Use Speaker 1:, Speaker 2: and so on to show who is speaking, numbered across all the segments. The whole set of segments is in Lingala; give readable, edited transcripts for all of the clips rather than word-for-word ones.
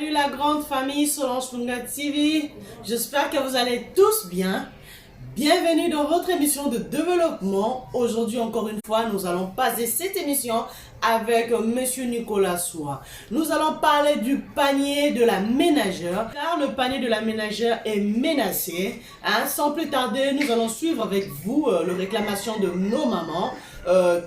Speaker 1: Salut la grande famille Solange Mpunga TV, j'espère que vous allez tous bien. Bienvenue dans votre émission de développement. Aujourd'hui encore une fois, nous allons passer cette émission avec Monsieur Nicolas Soua. Nous allons parler du panier de la ménagère, car le panier de la ménagère est menacé. Sans plus tarder, nous allons suivre avec vous les réclamations de nos mamans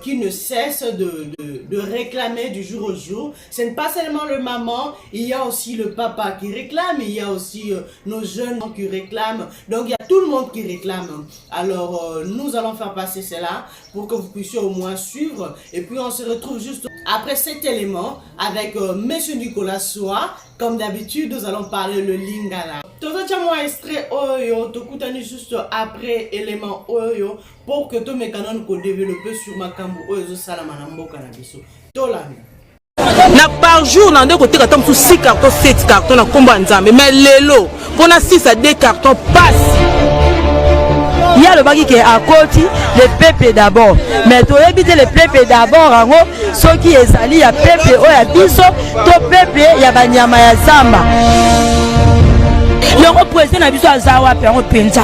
Speaker 1: qui ne cessent de réclamer du jour au jour. Ce n'est pas seulement le maman, il y a aussi le papa qui réclame, il y a aussi nos jeunes qui réclament. Donc il y a tout le monde qui réclame. Alors nous allons faire passer cela pour que vous puissiez au moins suivre. Et puis on se retrouve juste après cet élément avec Monsieur Nicolas Soua. Comme d'habitude, nous allons parler le lingala. Tout ça, extrait oyo, tout juste après élément oyo pour que tous mes canons qu'on développe sur ma cambo oyo salamanambo canabiso. Tolami.
Speaker 2: Na par jour, on a côté carton sous 6 cartons, 7 cartons na combat nzambe. Mais lelo, pour na 6 à 2 cartons passe.
Speaker 3: Il y a le bagui qui est à côté, le peuple d'abord. Mais tu éviter le peuple d'abord, ceux qui est sali, il y a peuple, il y a biso, to peuple, il y a banyama ya zamba. Le représentant na biso azawa pe on penza.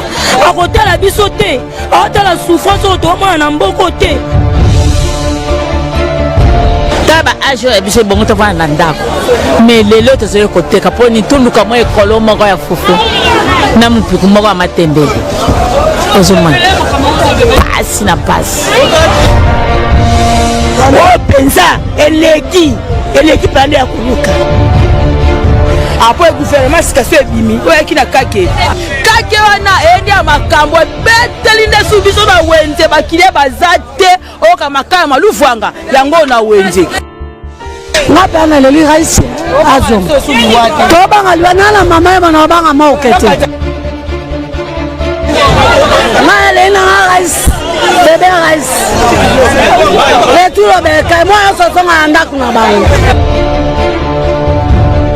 Speaker 3: À côté la biso té, à côté la souffrance au tomo na mboko té.
Speaker 4: Taba ajo ya biso bongo to va na ndako. Mais lelo to zo côté kaponi tundu ka moye kolo moko ya fufu. Na mupiku moko ya matembele. Ozuma. Passe na passe.
Speaker 3: Oh penza, eleki pande ya kuruka. Après le gouvernement sikaswe bimi, oya kina kake. Kake wana endi ya makambo beteli nde subiso na wenze bakile bazate oka makaya maluvanga yango na wenze. Ngapa na leli raisi azo. To banga lwana na mama ya bana banga maokete. Male na raisi. Bébé raisi. Le tout le beka moi so so nganda kuna bango.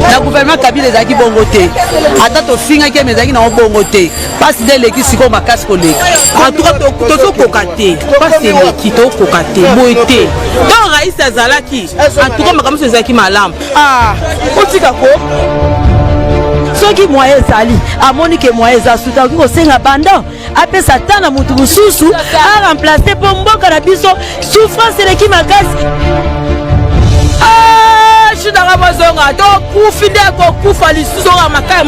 Speaker 2: Le gouvernement Kabila les aki bongoté. Attends finga qui mes aki na bongoté. Parce que les qui siko makasi collègue. En tout cas to kokaté. Parce que les qui to kokaté. Boité. Dans Raïs Azalaki. En tout cas makamu ces aki malam. Ah, otika ko.
Speaker 3: Ceux qui moyen sali, à Monique moyen zasuta ko senga banda. Après Satan mutu mususu a remplacé pour mboka na biso souffrance les qui makasi.
Speaker 2: Shidanga mazonga to kufide ko kufa lisusu ga makala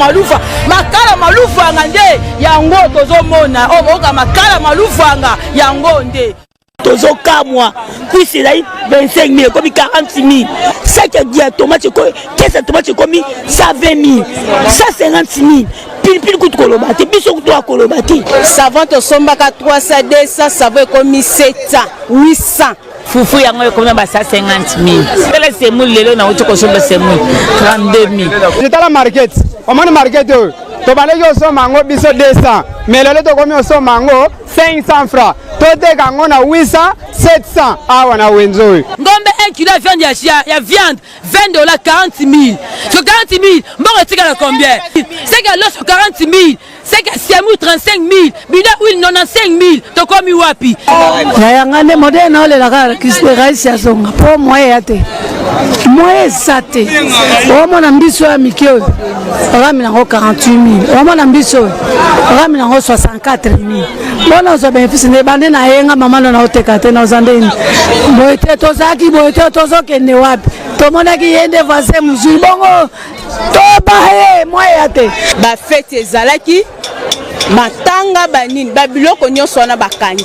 Speaker 2: malufa ngande yango tozomona oboka makala malufanga yango nde
Speaker 3: tozo kamwa kuisi lai 25 000 comme 40 000 sac ya tomate ko kesa tomate komi 120 000 150 000 pile kutu kolobati biso kutu akolobati
Speaker 4: savon to sombaka 300 200 savon komi 700 800 Fufu yango ekomi ba 150 000. Tele semu lelo na uti ko somba semu 32 000.
Speaker 5: Je tala market. Omani market yo. To baleki oso mango biso 200. Mais lelo to komi oso mango 500 francs. To te kango na 800 700 awa na wenzo.
Speaker 3: Ngombe 1 kilo ya viande ya viande $20 40 000. Sur 40 000, mbongo tika na combien? C'est que l'os 40 000. C'est que siamu 35 000, bida huile 95 000, to komi wapi? Yangane moderne ole la kara kispe raisi ya zonga. Po moye yate. Moye sate. Omo na mbiso ya mikyo. Rami nango 48 000. Omo na mbiso. Rami nango 64 000. Bona ozo benefice ne bande na yenga mama na oteka te na ozandeni. Boete tozaki boete tozo kende wapi? Tomona ki yende vase muzui bongo. Toba moye yate.
Speaker 4: Ba fete ezalaki matanga banini babiloko nyonso wana bakangi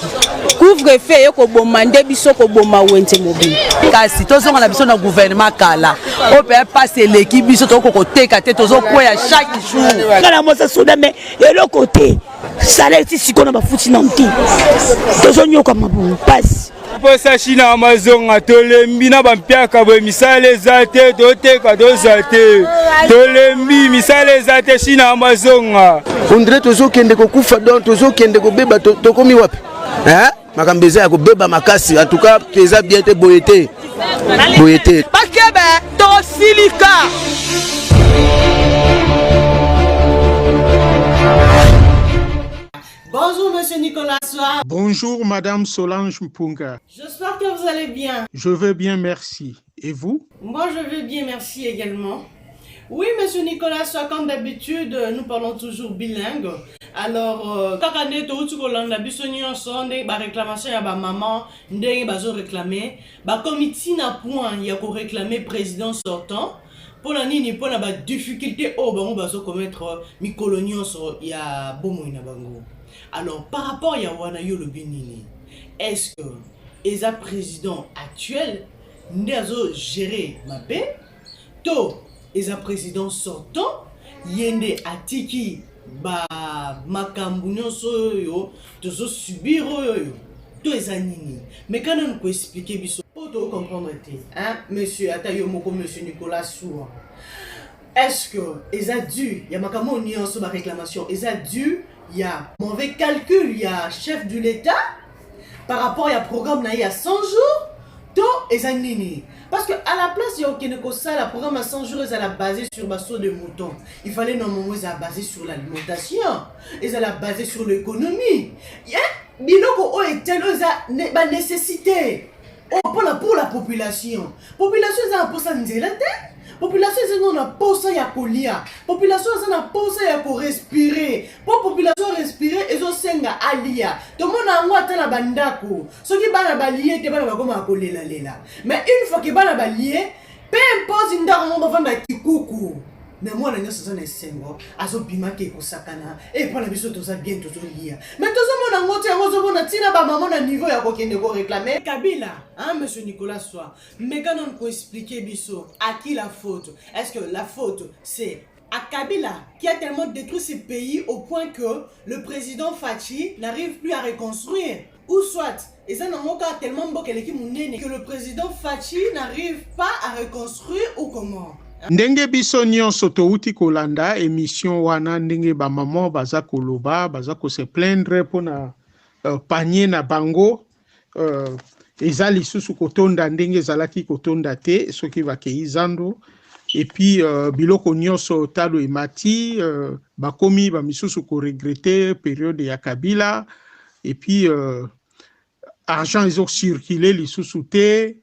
Speaker 4: couvre-feu yoko bomande biso ko boma wenze mobile
Speaker 2: kasi tozonga na biso na gouvernement kala o pe passer l'équipe biso to ko teka te tozo koya chaque jour
Speaker 3: kana mosa soda me eloko te salaire ti sikona bafuti na mti tozo nyoka mabu passe
Speaker 5: Posa china amazonga tolembi na bampiaka bo misale zate toteka dozate tolembi misale zate china amazonga
Speaker 6: Ondre tozo kende ko kufa don tozo kende ko beba tokomi wapi makambeza ya ko beba makasi en tout cas pesa bien te boyete
Speaker 2: bakebe to silika.
Speaker 1: Bonjour Monsieur Nicolas Soua.
Speaker 7: Bonjour Madame Solange Mpunga.
Speaker 1: J'espère que vous allez bien.
Speaker 7: Je vais bien, merci. Et vous?
Speaker 1: Moi je vais bien, merci également. Oui, monsieur Nicolas, soit comme d'habitude, nous parlons toujours bilingue. Alors, quand on est au Tchoukolanda, bisogno sonde, ba réclamation ya ba maman, ndenge bazo réclamer, ba comité na point, il y a qu'on réclamer président sortant. Pour la nini, pour la difficulté, oh, bango bazo commettre mi-colonion sur ya bomo ina bango. Alors, par rapport à wana yo le binini, est-ce que les président actuel n'azo gérer ma paix? To, les président sortant, yende atiki ba makambunyo so yo, tozo subir yo, to ezanini. Mais quand on peut expliquer biso, pour te comprendre hein, monsieur Atayo Moko, monsieur Nicolas Soua, est-ce que les adultes, il y a makamo nion sur ma réclamation, les adultes, il y a mauvais calcul, il y a chef de l'État par rapport à programme il y a 100 jours, to ezanini. Parce que à la place, il y a aucun ça, le programme à 100 jours, ils allaient baser sur basso de moutons. Il fallait normalement ils allaient baser sur l'alimentation, ils allaient baser sur l'économie. Biloko o est tel ba nécessité. Pour la population. Population ça pour ça nzela te. Population ça non pour ça ya kolia. Population ça na pour ça ya ko respirer. Pour population respirer ezo senga alia. To mona ngwa ta na bandako. Soki bana balié te bana bakoma kolela lela. Mais une fois que bana balié, peu importe ndako mo bafanda kikuku. Mais moi, je suis un sengo, azo bimake kosakana, et pour la biso tout ça bien tout lié. Mais tout ça, mon angote, on a tina ba maman à niveau ya kokende ko réclamer. Kabila, hein, monsieur Nicolas Soua. Mais quand on peut expliquer biso, à qui la faute? Est-ce que la faute, c'est à Kabila, qui a tellement détruit ce pays au point que le président Fachi n'arrive plus à reconstruire? Ou soit, et ça n'a pas tellement beau que le président Fachi n'arrive pas à reconstruire ou comment?
Speaker 7: Ndenge biso nyonso touti kolanda émission wana ndenge ba maman baza koloba baza ko se plaindre pona panier na bango eza lisusu kotonda ndenge ezalaki kotonda te soki bakei zando et puis biloko nyonso talo emati bakomi ba misusu ko regretter période ya Kabila et puis argent ils ont circulé lisusu te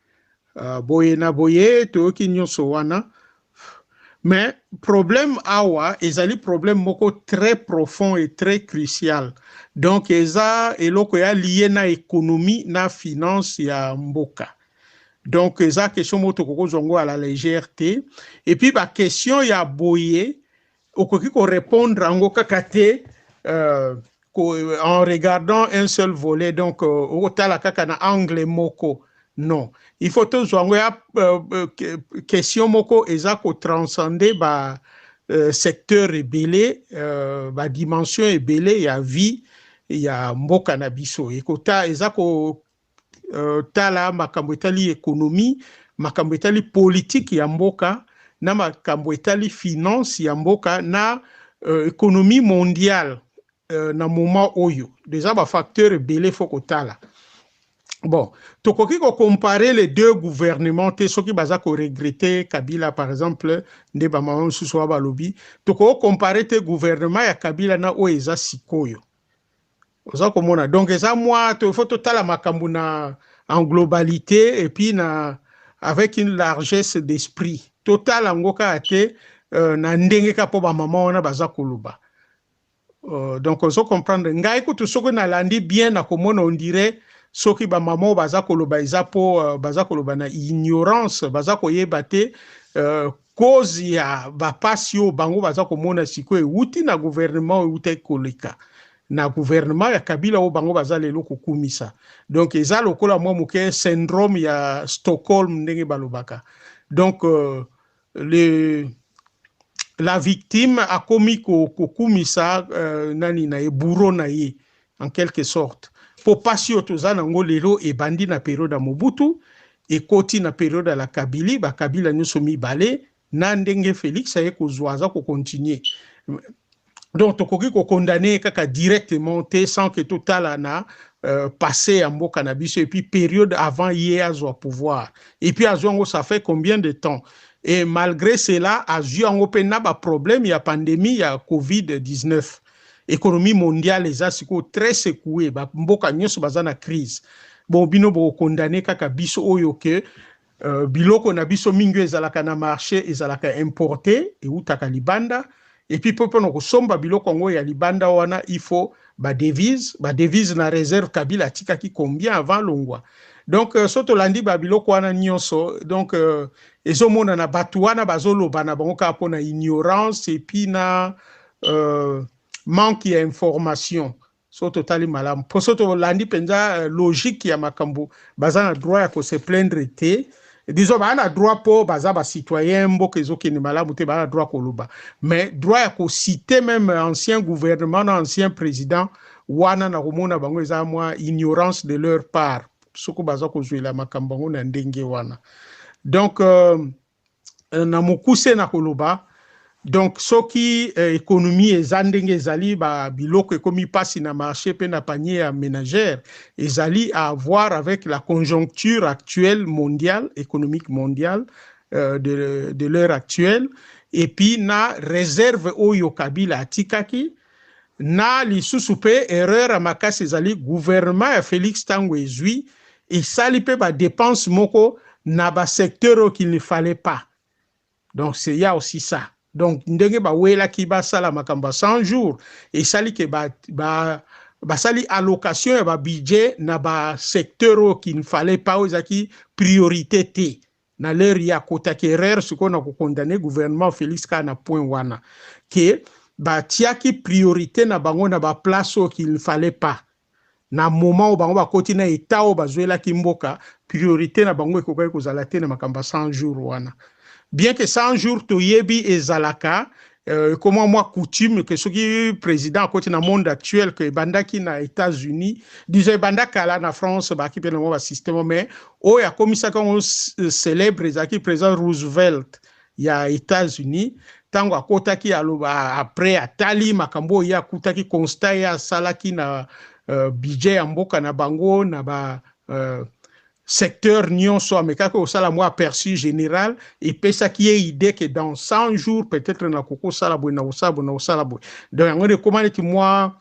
Speaker 7: boye na boye toki nyonso wana. Mais problème awa, ezali problème moko très profond et très crucial. Donc eza eloko ya lié na économie na finance ya mboka. Donc eza question moto koko zongo à la légèreté. Et puis ba question ya boye okoki ko répondre ango kakate en regardant un seul volet. Donc otala kaka na angle moko. Non, il faut toujours question moko eza ko transcender ba secteur rebelle, ba dimension rebelle ya vie ya mboka na biso. Ekota eza ko tala makambo etali économie, makambo etali politique ya mboka, na makambo etali finance ya mboka na économie mondiale na moment oyo. Déjà ba facteur rebelle faut ko tala. Bon, tokoki ko comparer les deux gouvernements, ceux qui baza ko regretter Kabila par exemple, nde ba maman suso ba lobi, toko comparer te gouvernement ya Kabila na o eza sikoyo. Oza komona donc eza moi to faut total makambo na en globalité et puis na avec une largesse d'esprit. Total ngoka ate na ndenge ka po ba maman na baza koloba. Donc on se comprendre ngai ko to soko na landi bien na komona on dirait soki ba maman baza koloba izapo baza koloba na ignorance baza koyeba te cause ya ba pasio bango baza komona siko euti na gouvernement euti koleka na gouvernement ya Kabila o bango baza lelo kokumisa. Donc eza lokola mwa muke syndrome ya Stockholm ndenge balobaka. Donc la victime a commis kokumisa nani na eburo na ye en quelque sorte. Pour passer toza nango lelo e bandi na période ya Mobutu e koti na période la Kabila ba Kabila nyonso mibale na ndenge Félix aye kozwaza ko continuer. Donc tokoki ko condamner kaka directement te sans que total na passé à mboka na biso et puis période avant hier à pouvoir. Et puis azongo ça fait combien de temps? Et malgré cela azongo pena ba problème il y a pandémie il y a Covid-19. Économie mondiale les asiko très secouée ba mboka nyonso baza na crise. Bon bino bo condamner kaka biso oyo ke biloko na biso mingi ezalaka na marché ezalaka importé eutaka libanda et puis mpo na kosomba biloko yango ya libanda wana il faut badevise na réserve Kabila atikaki combien avant longwa donc so tolandi babiloko wana nyonso donc ezomonana bato wana bazoloba na bango kaka mpo na ignorance et puis na manque ya information so totali malamu mpo so tolandi mpenza logique ya makambo baza na droit ya kose plaindre te disons ba na droit po baza ba citoyen mboka ezokende malamu te ba na droit koloba mais droit ya ko citer même ancien gouvernement ancien président wana na komona bango eza mwa ignorance de leur part soko baza kozwela makambo bango na ndenge wana donc na mokuse na koloba donc soki économie eza ndenge ezali ba biloko ekomi pasi na marché pe na panier ya ménagère ezali à voir avec la conjoncture actuelle mondiale économique mondiale de l'heure actuelle et puis na réserve oyo Kabila atikaki na lisusu pe erreur ya makasi ezali gouvernement ya Félix Tango ezwi esali pe ba dépense moko na ba secteur qu'il ne fallait pas donc c'est y a aussi ça. Donc, ndenge ba wela ki ba sala makamba 100 jours et sali ke ba sali allocation ya ba budget na ba secteur qui ne fallait pas ozaki priorité te na leur ya kota ke erreur ce qu'on a condamné gouvernement Félix Kana point wana ke ba tiaki priorité na bango na ba place qu'il ne fallait pas na moment où bango ba koti na état o bazwela ki mboka priorité na bango ekokai kozala te na makamba 100 jours wana. Bien que 100 jours toyebi ezalaka comment moi coutume que ce qui président à côté dans monde actuel que bandaki na États-Unis disait bandaka là na France ba ki pe na mo système mais o ya komisa comme célèbre ezaki président Roosevelt ya États-Unis tango akotaki aloba après atali makambo ya kutaki constat ya salaki na budget ya mboka na bango na ba secteur nyonso amekaka osala mwa aperçu général et pesa qui est idée que dans 100 jours peut-être na koko sala boy na osala boy donc on est comment que moi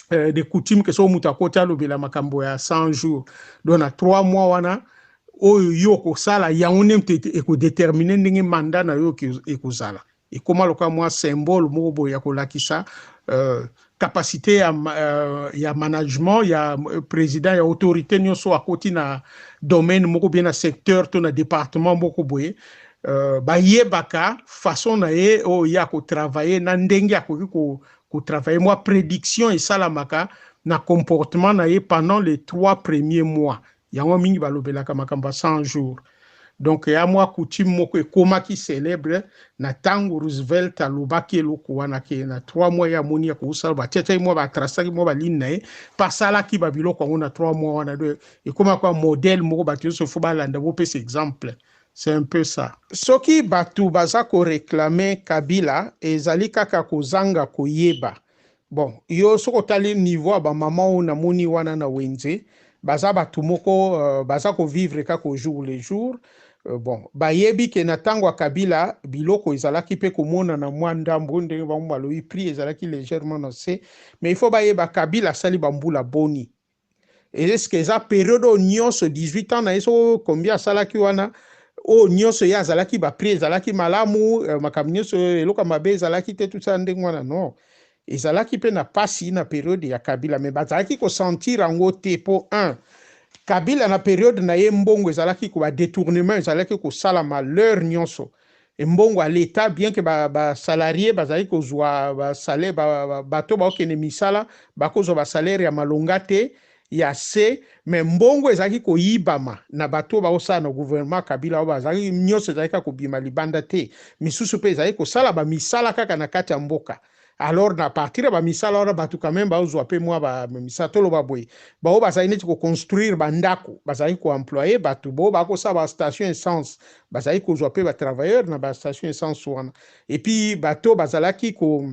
Speaker 7: des coutumes que so muta kota lobela makambo ya 100 jours donc na 3 mois wana oyo yo ko sala ya onem te ko déterminer ndenge mandat na yo ko sala et comment le ka moi symbole mo boy ya ko lakisa capacité ya management ya président ya autorité nyonso akoti na domaine moko bien na secteur to na département moko boye ba yebaka façon na ye o ya ko travailler na ndenge akoki ko travailler moi prédiction et salamaka na comportement na ye pendant les 3 premiers mois yango mingi balobelaka makamba 100 jours. Donc ya moi coutume moko ekoma ki célèbre na tango Roosevelt alobaki eloko wana ke na 3 mois ya moni ya kosala ba tete mo ba trasaki mo ba ligne na ye pasala ki ba biloko ngo na 3 mois wana de ekoma kwa modèle moko ba tioso fo ba landa bo pese exemple. C'est un peu ça. Soki batu baza ko réclamer Kabila ezali kaka kozanga koyeba. Bon, yo soko tali niveau ba maman na moni wana na wenze baza batu moko baza ko vivre kaka au jour le jour. Bon, bayebi ke na tango Kabila biloko ezalaki pe komona na mwanda mbonde bango baloyi prix ezalaki légèrement nossé mais il faut bayeba Kabila sali bambula boni et est-ce que za période nyonso 18 ans na eso combien salaki wana o nyonso ya zalaki ba prix ezalaki malamu makambo nyonso eloko mabe ezalaki te tout ça ndenge wana non ezalaki pe na pasi na période ya Kabila mais bazalaki ko sentir ango te po 1 Kabila na période na ye mbongo ezalaki ko ba détournement ezalaki ko sala malheur nyonso mbongo à l'état bien que ba salarié bazalaki ko zwa ba salaire bato ba okene misala ba ko zwa ba salaire ya malonga te ya se mais mbongo ezalaki ko yibama na bato ba osala na gouvernement Kabila ba bazalaki nyonso ezalaki ko bima libanda te misusu pe ezalaki ko sala ba misala kaka na kati ya mboka. Alors na partir ba misala ora batu quand même ba ozwa pe moi ba misala tolo ba boy ba o bazali neti ko construire bandako bazali ko employer batu bo ba ko sa ba station essence bazali ko ozwa pe ba travailleur na ba station essence wana et puis bato bazalaki ko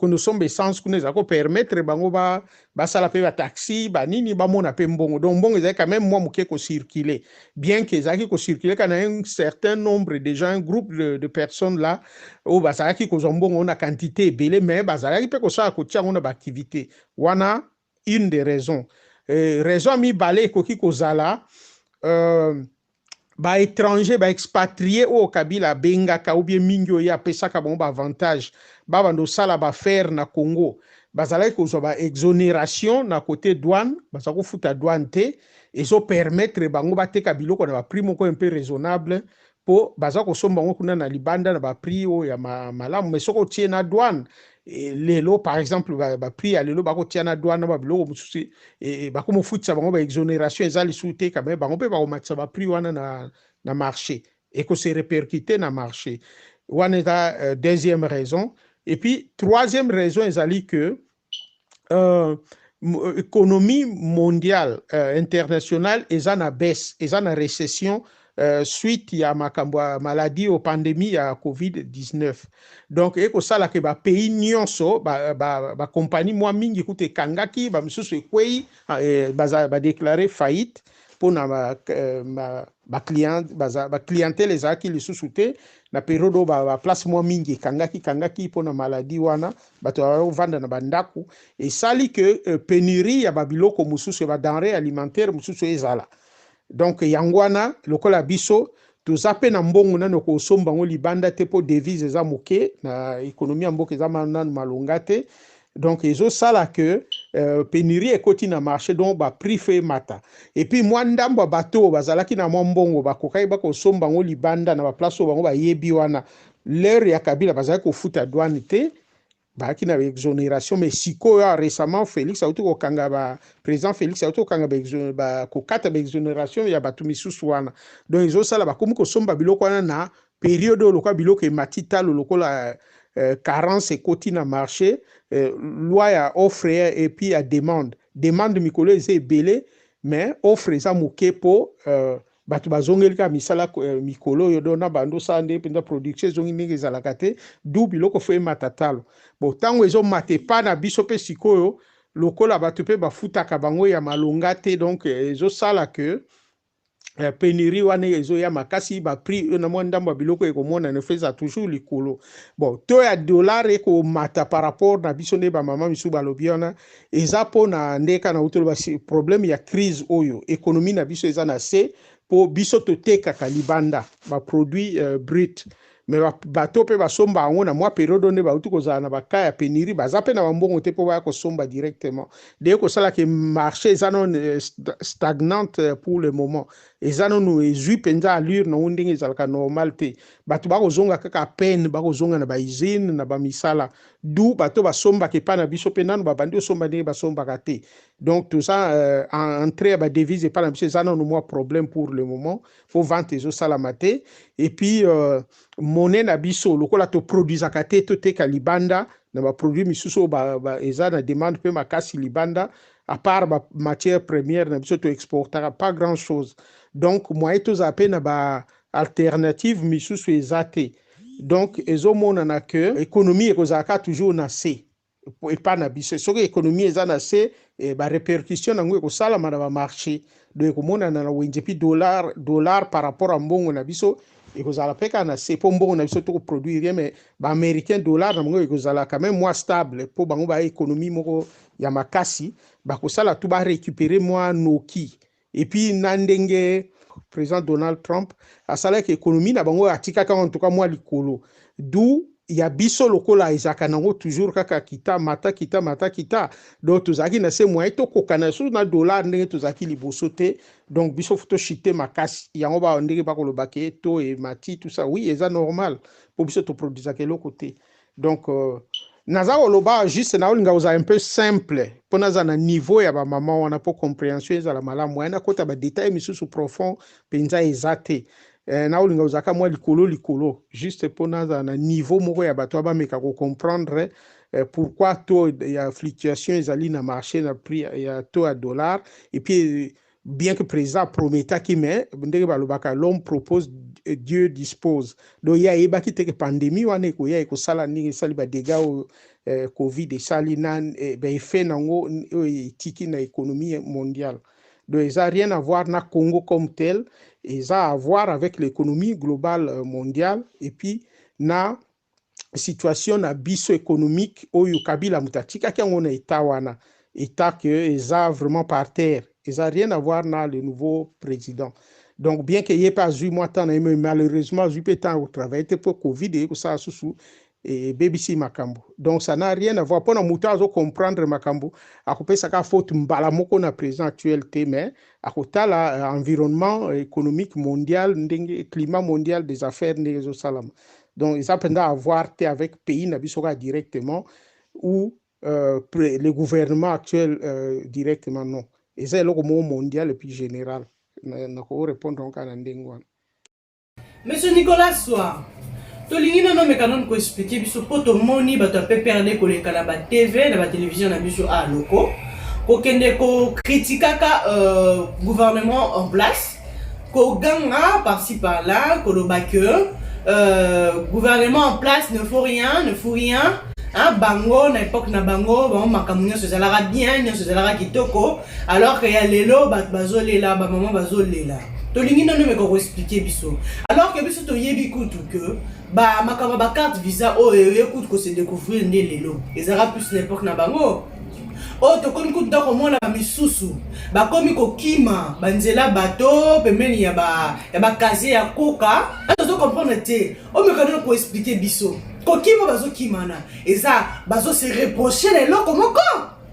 Speaker 7: nous sommes essence kuna za ko permettre bango ba sala pe ba taxi ba nini ba mona pe mbongo donc mbongo ezali quand même moi muke ko circuler bien que ezali ko circuler kana un certain nombre de gens un groupe de personnes là o bazalaki ko zombongo na quantité belé mais bazalaki pe ko sa ko tia ngona ba activité wana une des raisons raison mi balé ko ki ko zala ba étranger ba expatrié au kabila bengaka ou bien mingi oyo apesaka bango ba avantage babando sala ba faire na Congo bazalaki kozwa ba exonération na côté douane bazala kofuta douane te ezo permettre bango bateka biloko na ba prix moko un peu raisonnable po baza kosomba bango kuna na libanda na ba prix oyo ya malamu mais soko tie na douane lelo par exemple ba prix ya lelo bako tia na douane ba biloko mosusu bako mofutisa bango ba exonération eza lisusu te quand même bango mpe bakomatisa ba prix wana na marché et que c'est répercuté na marché wana eza deuxième raison et puis troisième raison ezali que économie mondiale internationale eza na baisse eza na récession suite ya makambo ya maladie au pandémie ya COVID-19 donc ekosalaka ba pays nyonso ba compagnie mwa mingi kuta ekangaki ba misusu ekwei badéclare faillite mpona clientèle ezalaki lisusu te na période oyo baplace mwa mingi ekangaki mpona maladi wana bato bavanda na bandako esali ke pénurie ya babiloko mosusu ya badenrée alimentaire mosusu ezala donc yango wana lokola biso toza mpe na mbongo nano kosomba ngo libanda te mpo devise eza moke na économie ya mboka eza nanu malonga te donc ezosala que pénurie ekoti na marché donc ba prix fe mata et puis mwa ndambo bato bazalaki na mwa mbongo bakokaki bakosomba ngo libanda na baplace oyo bango bayebi wana l'heure ya Kabila bazalaki kofuta douane te baki na exonération mais sikoyo récemment Félix auti kokanga président Félix auti kokanga kokata exonération ya bato misusu wana donc ezosala bakomi kosomba biloko wana na période oyo lokola biloko emati talo lokola carence ekoti na marché loi ya offre et puis ya demande mikolo eza ebele mais offre eza moke po bato bazongelika misala mikolo oyo do na bandosala nde mpenza production ezongi ndenge ezalaka te du biloko fo emata talo bon ntango ezomata epa na biso mpe sikoyo lokola bato mpe bafutaka bango ya malonga te donc ezosala que pénurie wana ezoya makasi ba prix na mwa ndambo ya biloko ekomona ne feza toujours likolo bon to ya dollar ekomata par rapport na biso nde bamama misu balobi wana eza mpona ndeka na utolo problème ya crise oyo économie na biso eza na se po biso totekaka libanda baproduit brut mais bato mpe basomba yango na mwa période nde bauti kozala na baka ya pénurie baza mpe na bambongo te mpo baya kosomba directement de kosala ke marché eza non stagnante pour le moment eza nonu ezwi mpenza allure nango ndenge ezalaka normal te bato bakozonga kaka peine bakozonga na bausine na bamisala du bato basombaka epa na biso mpe nanu babandi osomba ndenge basombaka te donc toza entrée ya badevise epa na biso eza nanu mwa problème pour le moment po vente ezosalama te et puis monnaie na biso lokola toproduisaka te toteka libanda na baproduit misusu eza na demande mpe makasi libanda à part matière première na biso toexportaka pas grand chose donc moyen tozala mpe na baalternative misusu eza te donc ezomonana ke économie ekozalaka toujours na se epa na biso soki économie eza na se barépercussion nango ekosalama na bamarché donc ekomonana na wenze mpi dollar par rapport a mbongo na biso ekozala mpe kaka na se mpo mbongo na biso tokoproduire rien mais baaméricain dollar na bango ekozala quand même moins stable mpo bango baya économie moko ya makasi bakosala tu barécupere mwa noki et puis na ndenge président Donald Trump asalaki économie na bango atikaka en tout cas mwa likolo du ya biso lokola ezaka nango toujours kaka kita donc tozalaki na se moyen tokokana so na dollar ndenge tozalaki liboso te donc biso foto chite makasi yango ba ndenge bakolobaki to et mati tout ça oui eza normal po biso toproduisaka eloko te donc naza koloba juste na olinga oza un peu simple po naza na niveau ya bamama wana po compréhension ezala malamu wana kota badetail misusu profond mpenza eza te na olinga ozaka mwa likolo juste mpo naza na niveau moko ya bato bameka kocomprendre pourquoi taux ya fluctuation ezali na marché na prix ya taux ya dollar et puis bien que président prometaki mais ndenge balobaka l'homme propose Dieu dispose donc ya yebaki teke pandémie wana ekoya ekosala ndenge esali badégâts oyo covid esali na effet nango oyo etiki na économie mondiale donc eza rien à voir na Congo comme tel eza à voir avec l'économie globale mondiale et puis na situation na biso économique oyo Kabila mutatikaki yango na état wana état que eza vraiment par terre eza rien à voir na le nouveau président Donc, bien qu'il n'y ait pas eu moi tant, mais malheureusement, j'ai pas tant au travail, pour Covid et ça sous et BBC Makambo. Donc, ça n'a rien à voir. Pour nous comprendre Makambo, à côté ça a faute mbala moko na présent actualité, mais à côté l'environnement économique mondial, climat mondial des affaires des salam. Donc, ils apprennent à avoir avec pays nabisoga directement ou le gouvernement actuel directement non. Et c'est le mot mondial et puis général.
Speaker 1: Monsieur Nicolas Soir, tolingi na me kanon ko expliquer biso poto moni bato perdre ko le kala ba TV na ba télévision na biso a loko ko kende ko critiquaka gouvernement en place ko ganga par-ci par-là ko lo ba que gouvernement en place ne faut rien hein, bango na époque na bango bon makamunya se zalara bien se zalara kitoko alors que ya lelo bazolela ba maman bazolela tolingi nano me ko expliquer biso alors que biso to yebi kutu que ba makama ba carte visa o écoute ko se découvrir né lelo ezara plus l'époque na bango oh to komi kutu dako mona ba misusu ba komi ko kima banzela bato pembeni ya ba kaze ya koka to comprendre te o me kono ko expliquer biso ko kima bazo kimana eza bazo se reprocher les loko moko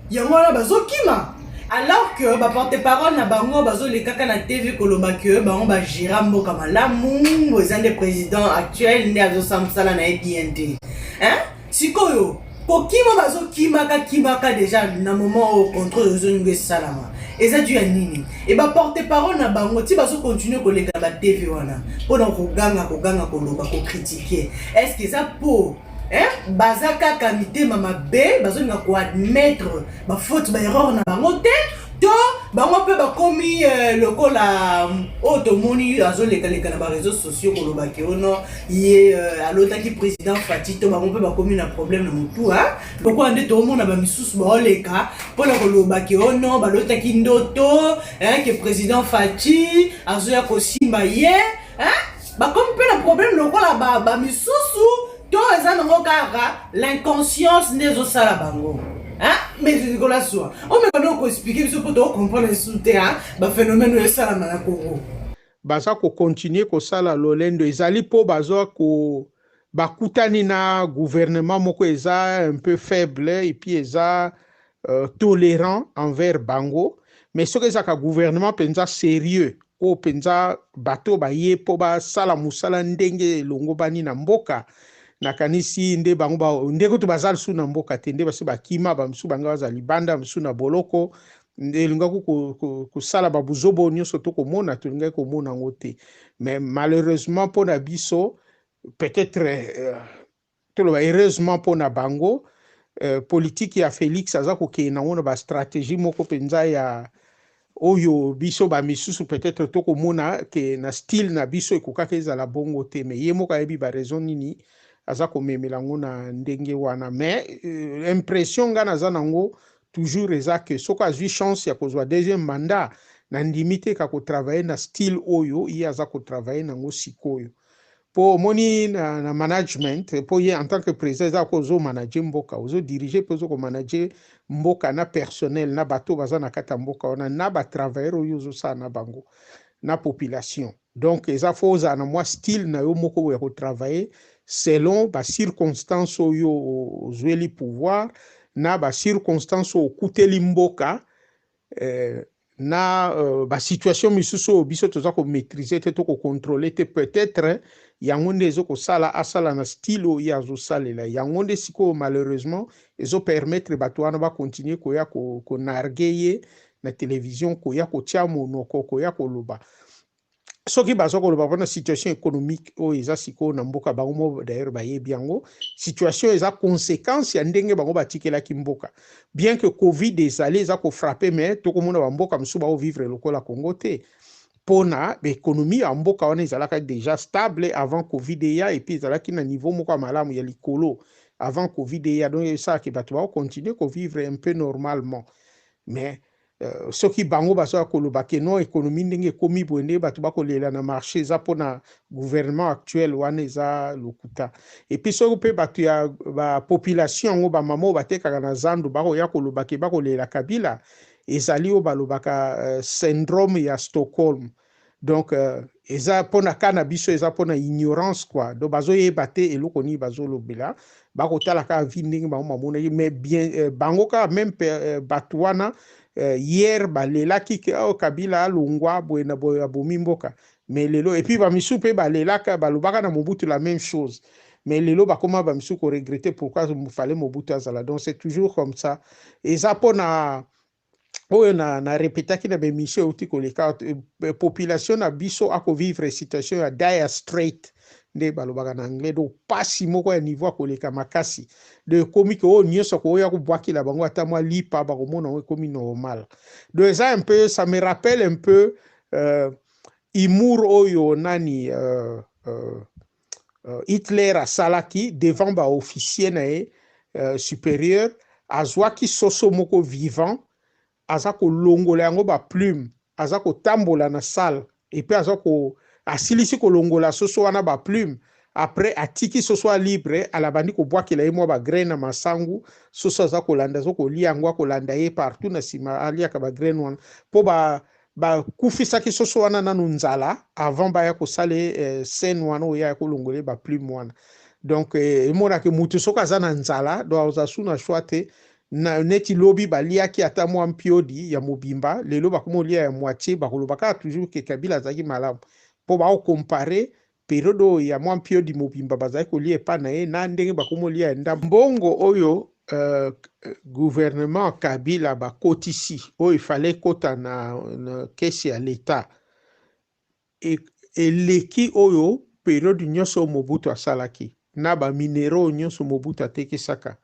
Speaker 1: yango na bazo kima alors que ba porte-parole na bango bazo le kaka na TV koloba que bango ba gira mboka malamu eza des présidents actuels ne azo samsala na EDNT hein sikoyo kokima bazo kimaka déjà na moment au contrôle de zone salama eza du nini et ba porte-parole na bango ti bazo continuer ko leka ba TV wana pour donc koganga koloba ko critiquer est-ce que ça pour hein bazaka kamité mama B bazo na ko admettre ba faute ba erreur na bango te to bango pe ba komi lokola automoni azo leka na ba réseaux sociaux koloba ke ono ye alota ki président Fati to bango pe ba komi na problème na mutu hein pourquoi ande to mona ba misusu ba oleka pona koloba ke ono ba lota ki ndoto hein que président Fati azo ya ko simba ye hein ba komi pe na problème lokola ba misusu to eza nango kaka l'inconscience des osala bango hein mais Nicolas Soir on me kono ko expliquer biso pour comprendre sous terrain ba phénomène de sala na Congo
Speaker 7: baza ko continuer ko sala lolendo ezali po bazo ko bakutani na gouvernement moko eza un peu faible et puis eza tolérant envers bango mais ce que eza ka gouvernement penza sérieux o penza bato ba ye po ba sala musala ndenge longo bani na mboka nakanisi nde bango ba nde ko to bazal su na mboka te nde basi bakima ba msu banga baza libanda msu na boloko nde linga ko sala ba buzobo nyonso to ko mona to linga ko mona ngote mais malheureusement pour na biso peut-être heureusement pour na bango politique ya Félix aza ko ke na ona ba stratégie moko penza ya oyo biso ba misusu peut-être to ko mona ke na style na biso ekokaka ezala bongo te mais ye moko ayebi ba raison nini aza komemela ngo na ndenge wana mais impression nga naza nango toujours eza que soko azwi chance ya kozwa deuxième mandat na ndimite ka ko travailler na style oyo ye aza ko travailler nango sikoyo po moni na management po ye en tant que président eza ko zo manager mboka ozo diriger po zo ko manager mboka na personnel na bato baza na kata mboka wana na ba travailler oyo zo sa na bango na population donc eza foza na moi style na yo moko ya ko travailler selon ba circonstances oyo ozweli pouvoir na ba circonstances o kuteli mboka na ba situation misusu biso toza ko maîtriser te to ko contrôler te peut-être yango nde ezo ko sala asala na style ya zo salela yango nde siko malheureusement ezo permettre bato wana ba continuer ko ya ko narguer na télévision ko ya ko tia monoko ko ya ko loba soki bazo ko loba na situation économique o eza siko na mboka bango mo d'ailleurs ba yebi yango situation eza conséquence ya ndenge bango batikela ki mboka bien que covid ezali eza ko frapper mais to ko mona ba mboka msu ba vivre lokola Congo te pona l'économie ya mboka wana ezalaka déjà stable avant covid ya et puis ezalaki na niveau moko malamu ya likolo avant covid ya donc ça ki bato ba continuer ko vivre un peu normalement mais soki bango baso koloba ke non économie ndenge komi bonde bato bakolela na marché za pona gouvernement actuel wana eza lokuta et puis soki pe bato ya ba population ngo ba mamo batekaka na zando bako ya koloba ke bakolela Kabila ezali o balobaka syndrome ya Stockholm Donc eza pona kana biso eza pona ignorance quoi. Donc bazo yebate eloko ni bazo lobela bakotala ka vi ndenge bango mamona mais bien bango ka même bato wana hier balelaki ke Kabila alongwa boye na boye abomi mboka mais lelo et puis bamisu mpe balelaka balobaka na Mobutu la même chose mais lelo bakoma bamisu ko regretter pourquoi il fallait Mobutu azala. Donc c'est toujours comme ça eza pona oyo na répétaki na bemission euti koleka population na biso akovivre situation ya dire straight nde balobaka na anglais do pasi moko ya niveau akoleka makasi de ekomi ke oyo nyonso koya kobwakela bango ata mwa lipa bakomona ngo ekomi normal. Donc eza un peu ça me rappelle un peu humour oyo nani Hitler asalaki devant baofficier na ye supérieur azwaki soso moko vivant aza kolongola yango ba plume aza kotambola na salle et puis aza ko asilisi kolongola soso wana ba plume après atiki soso a libre alabandi kobwakela ye mwa ba graine na masangu soso aza kolanda zo kolia yango akolanda ye partout na sima aliaka ba graine wana po bakufisaki soso wana nanu nzala avant baya kosala scène wana oyo ya kolongola ba plume wana. Donc emonaki mutu soki aza na nzala do azasu na choix te na neti lobi baliaki ata mwa mpiodi ya mobimba lelo bakomolia ya moitié bakolobaka toujours ke Kabila azalaki malamu po baokompare periode ya mwa mpiodi mobimba bazalaki kolia epa na ye na ndenge bakomolia ya ndambongo oyo gouvernement Kabila bakotisi oyo ifale kota na kesi ya l'État eleki oyo periode nyonso Mobutu asalaki na baminero nyonso Mobutu atekisaka.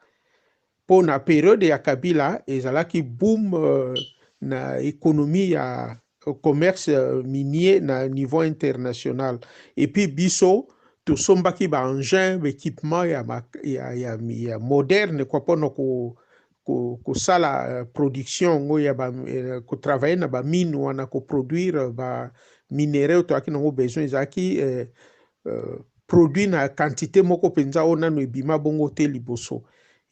Speaker 7: Pour la période ya Kabila ezalaki boom na économie ya commerce minier na niveau international et puis biso to sombaki ba engin équipement ya moderne quoi pour ko sala production ngo ya ba ko travailler na ba mine wana ko produire ba minéraux to akina ngo besoin ezaki produit na quantité moko penza ona no ebima bongo te liboso.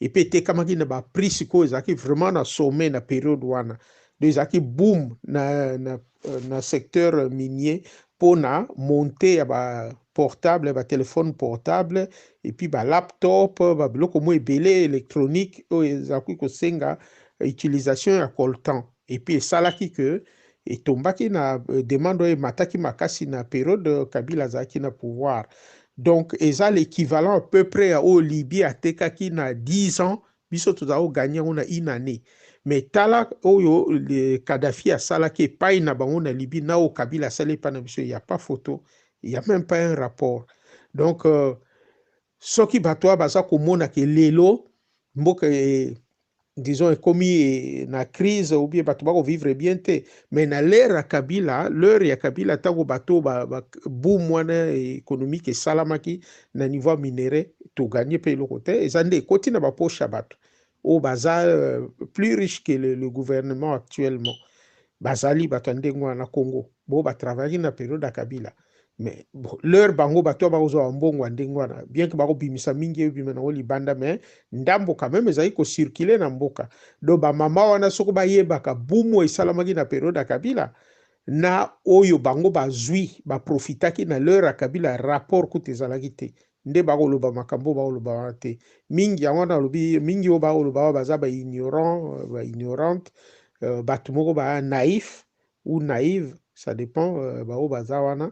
Speaker 7: Et puis tekamaki na ba prix siko ezaki vraiment na sommet na période wana donc ezaki boom na secteur minier pona monter ya ba portable ba téléphone portable et puis ba laptop ba biloko mo ebele électronique oyo ezaki kosenga utilisation ya coltan et puis esalaki que etombaki na demande oyo emataki makasi na période Kabila azalaki na pouvoir. Donc, eza l'équivalent à peu près au Libye a tekaki na 10 ans, biso tozao gagné on a une année. Mais tala oyo le Kadhafi a salaki pa na bango na Libye na o Kabila salé pa na biso, il y a pas photo, il y a même pas un rapport. Donc soki bato baza komona ke lelo mboka disons commis na crise ou bien bato bako vivre bien te mais na l'ère ya Kabila tango bato boom wana économique et salamaki na niveau minéré to gagner pe le côté ezande koti na ba poche bato o baza plus riche que le gouvernement actuellement bazali bato ndengwa na Congo bo ba travailler na période ya Kabila mais leur bango bato bakozwa mbongo ndengwana bien que bako bimisa mingi bimena na libanda mais ndambo quand même ezali ko circuler na mboka do ba mama wana soko ba yebaka bumu esalamaki na période ya Kabila na oyo bango bazwi ba profitaki na leur ya Kabila rapport kutezalaki te nde bakoloba makambo bakoloba te mingi yango na lobi mingi o bakoloba baza ba ignorante bato moko ba naïf ou naïve ça dépend ba o baza wana.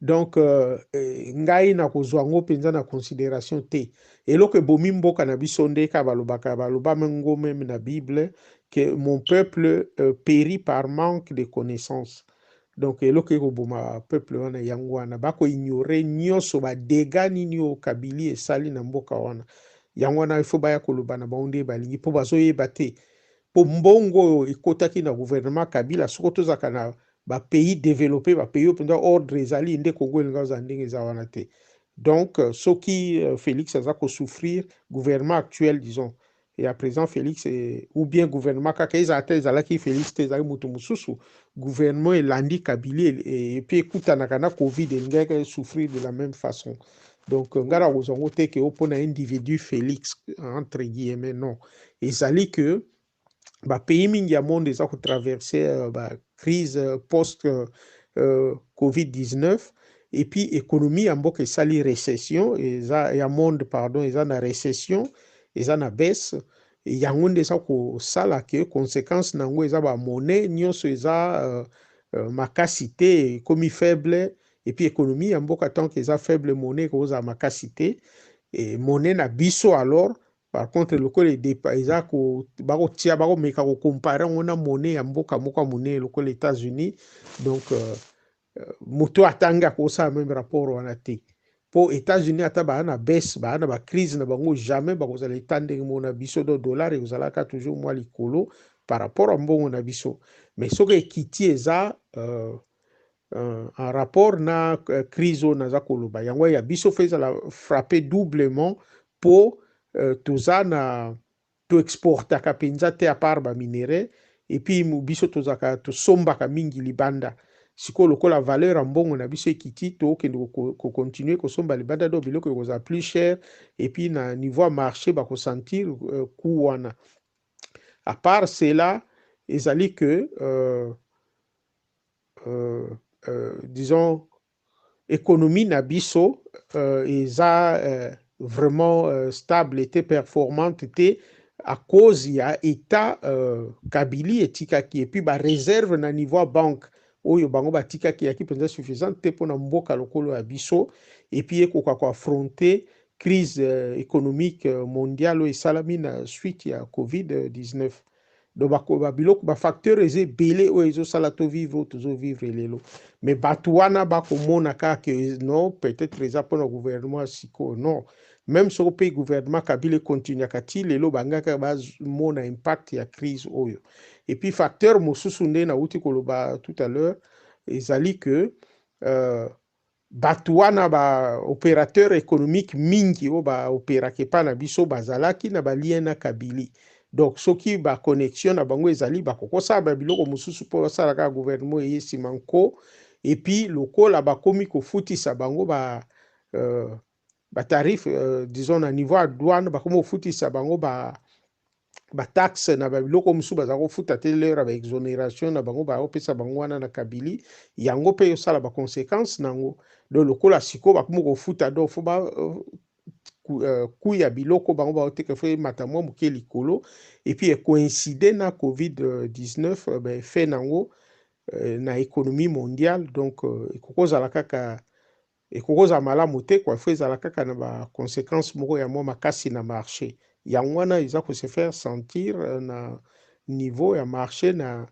Speaker 7: Donc ngai na kozwa ngo penza na considération te eloko bomi mboka na biso nde ka balobaka baloba mengo même na Bible que mon peuple périt par manque de connaissances. Donc eloko ko boma peuple wana yango wana bako ignorer nyonso ba dégâts nini o Kabila esali na mboka wana yango wana ifo baya koloba na baunde balingi po bazoyeba te po mbongo ekotaki na gouvernement Kabila soko tozaka na ba pays développé ba pays pendant ordre ezali nde Congo nga ndenge za wana te. Donc soki Félix aza ko souffrir gouvernement actuel disons et à présent Félix ou bien gouvernement kaka ezalaki Félix te ezali mutu mususu gouvernement elandi Kabila et puis ekutana kana Covid ngaka souffrir de la même façon. Donc ngara ozongo te ke opona individu Félix entre guillemets non ezali que ba pays mingi ya monde eza ko traverser ba crise post Covid-19 et puis économie ya mboka esali récession ya monde pardon eza na récession eza na baisse yango nde eza kosala ke conséquence nango eza bamonnaie nyonso eza makasi te ekomi faible et puis économie ya mboka tant que eza faible monnaie ekozala makasi te et monnaie na biso alors par contre lokola eza bakotia bakomeka kocompare yango na monnaie ya mboka moko ya monnaie lokola États-Unis donc moto atanga kosala même rapport wana te po États-Unis ata baa na baisse baa na bacrise na bango jamais bakozala eta ndenge mona biso do dollar ekozalaka toujours mwa likolo par rapport a mbongo na biso mais soki ekiti eza en rapport na crise oyo naza koloba yango ya biso fe ezala frappé doublement po toza na toexportaka mpenza te à part baminere et puis biso tozaka tosombaka mingi libanda sikoyo lokola valeur ya mbongo na biso ekiti tokende kocontinue kosomba libanda do biloko ekozala plus cher et puis na niveau ya marché bakosentir coût wana à part cela ezali que disons économie na biso eza vraiment stable et performante te à cause ya état kabili etikaki et puis ba réserve na niveau ya banque oyo bango batikaki yaki mpenza suffisante te mpona mboka lokolo ya biso et puis ekoka koaffronter crise économique mondiale oyo esalami na suite ya Covid-19 donc biloko bafacteur eza ebele oyo ezosala tovivre oyo tozovivre lelo mais bato wana bakomona kaka non peut-être eza mpona gouvernement ya sikoyo non même soko mpe gouvernement kabila ekontinuaka ti lelo bangaka bazomona impact ya crise oyo et puis facteur mosusu nde nauti koloba tout à l'heure ezali que bato wana baopérateur économique mingi oyo baopéraka epa na biso bazalaki na balien na kabili donc soki baconnexion na bango ezali bakokosala babiloko mosusu mpo basalaka gouvernement eye nsima nko et puis lokola bakomi kofutisa bango batarif disons na niveau ya douane bakomi kofutisa bango bataxe na babiloko mosusu baza kofuta te lero ya baexonération na bango baopesa bango wana na kabili yango mpe yosala baconséquence nango donc lokola sikoyo bakomi kofuta donc fo coût ya biloko bango baoteka fo emata mwa moke likolo et puis ekoincide na Covid-19 fait nango na économie mondiale donc ekokozala kaka ekokozala malamu te kwa fo ezala kaka na baconséquence moko ya mwa makasi na marché yango wana eza kose faire sentir na niveau ya marché na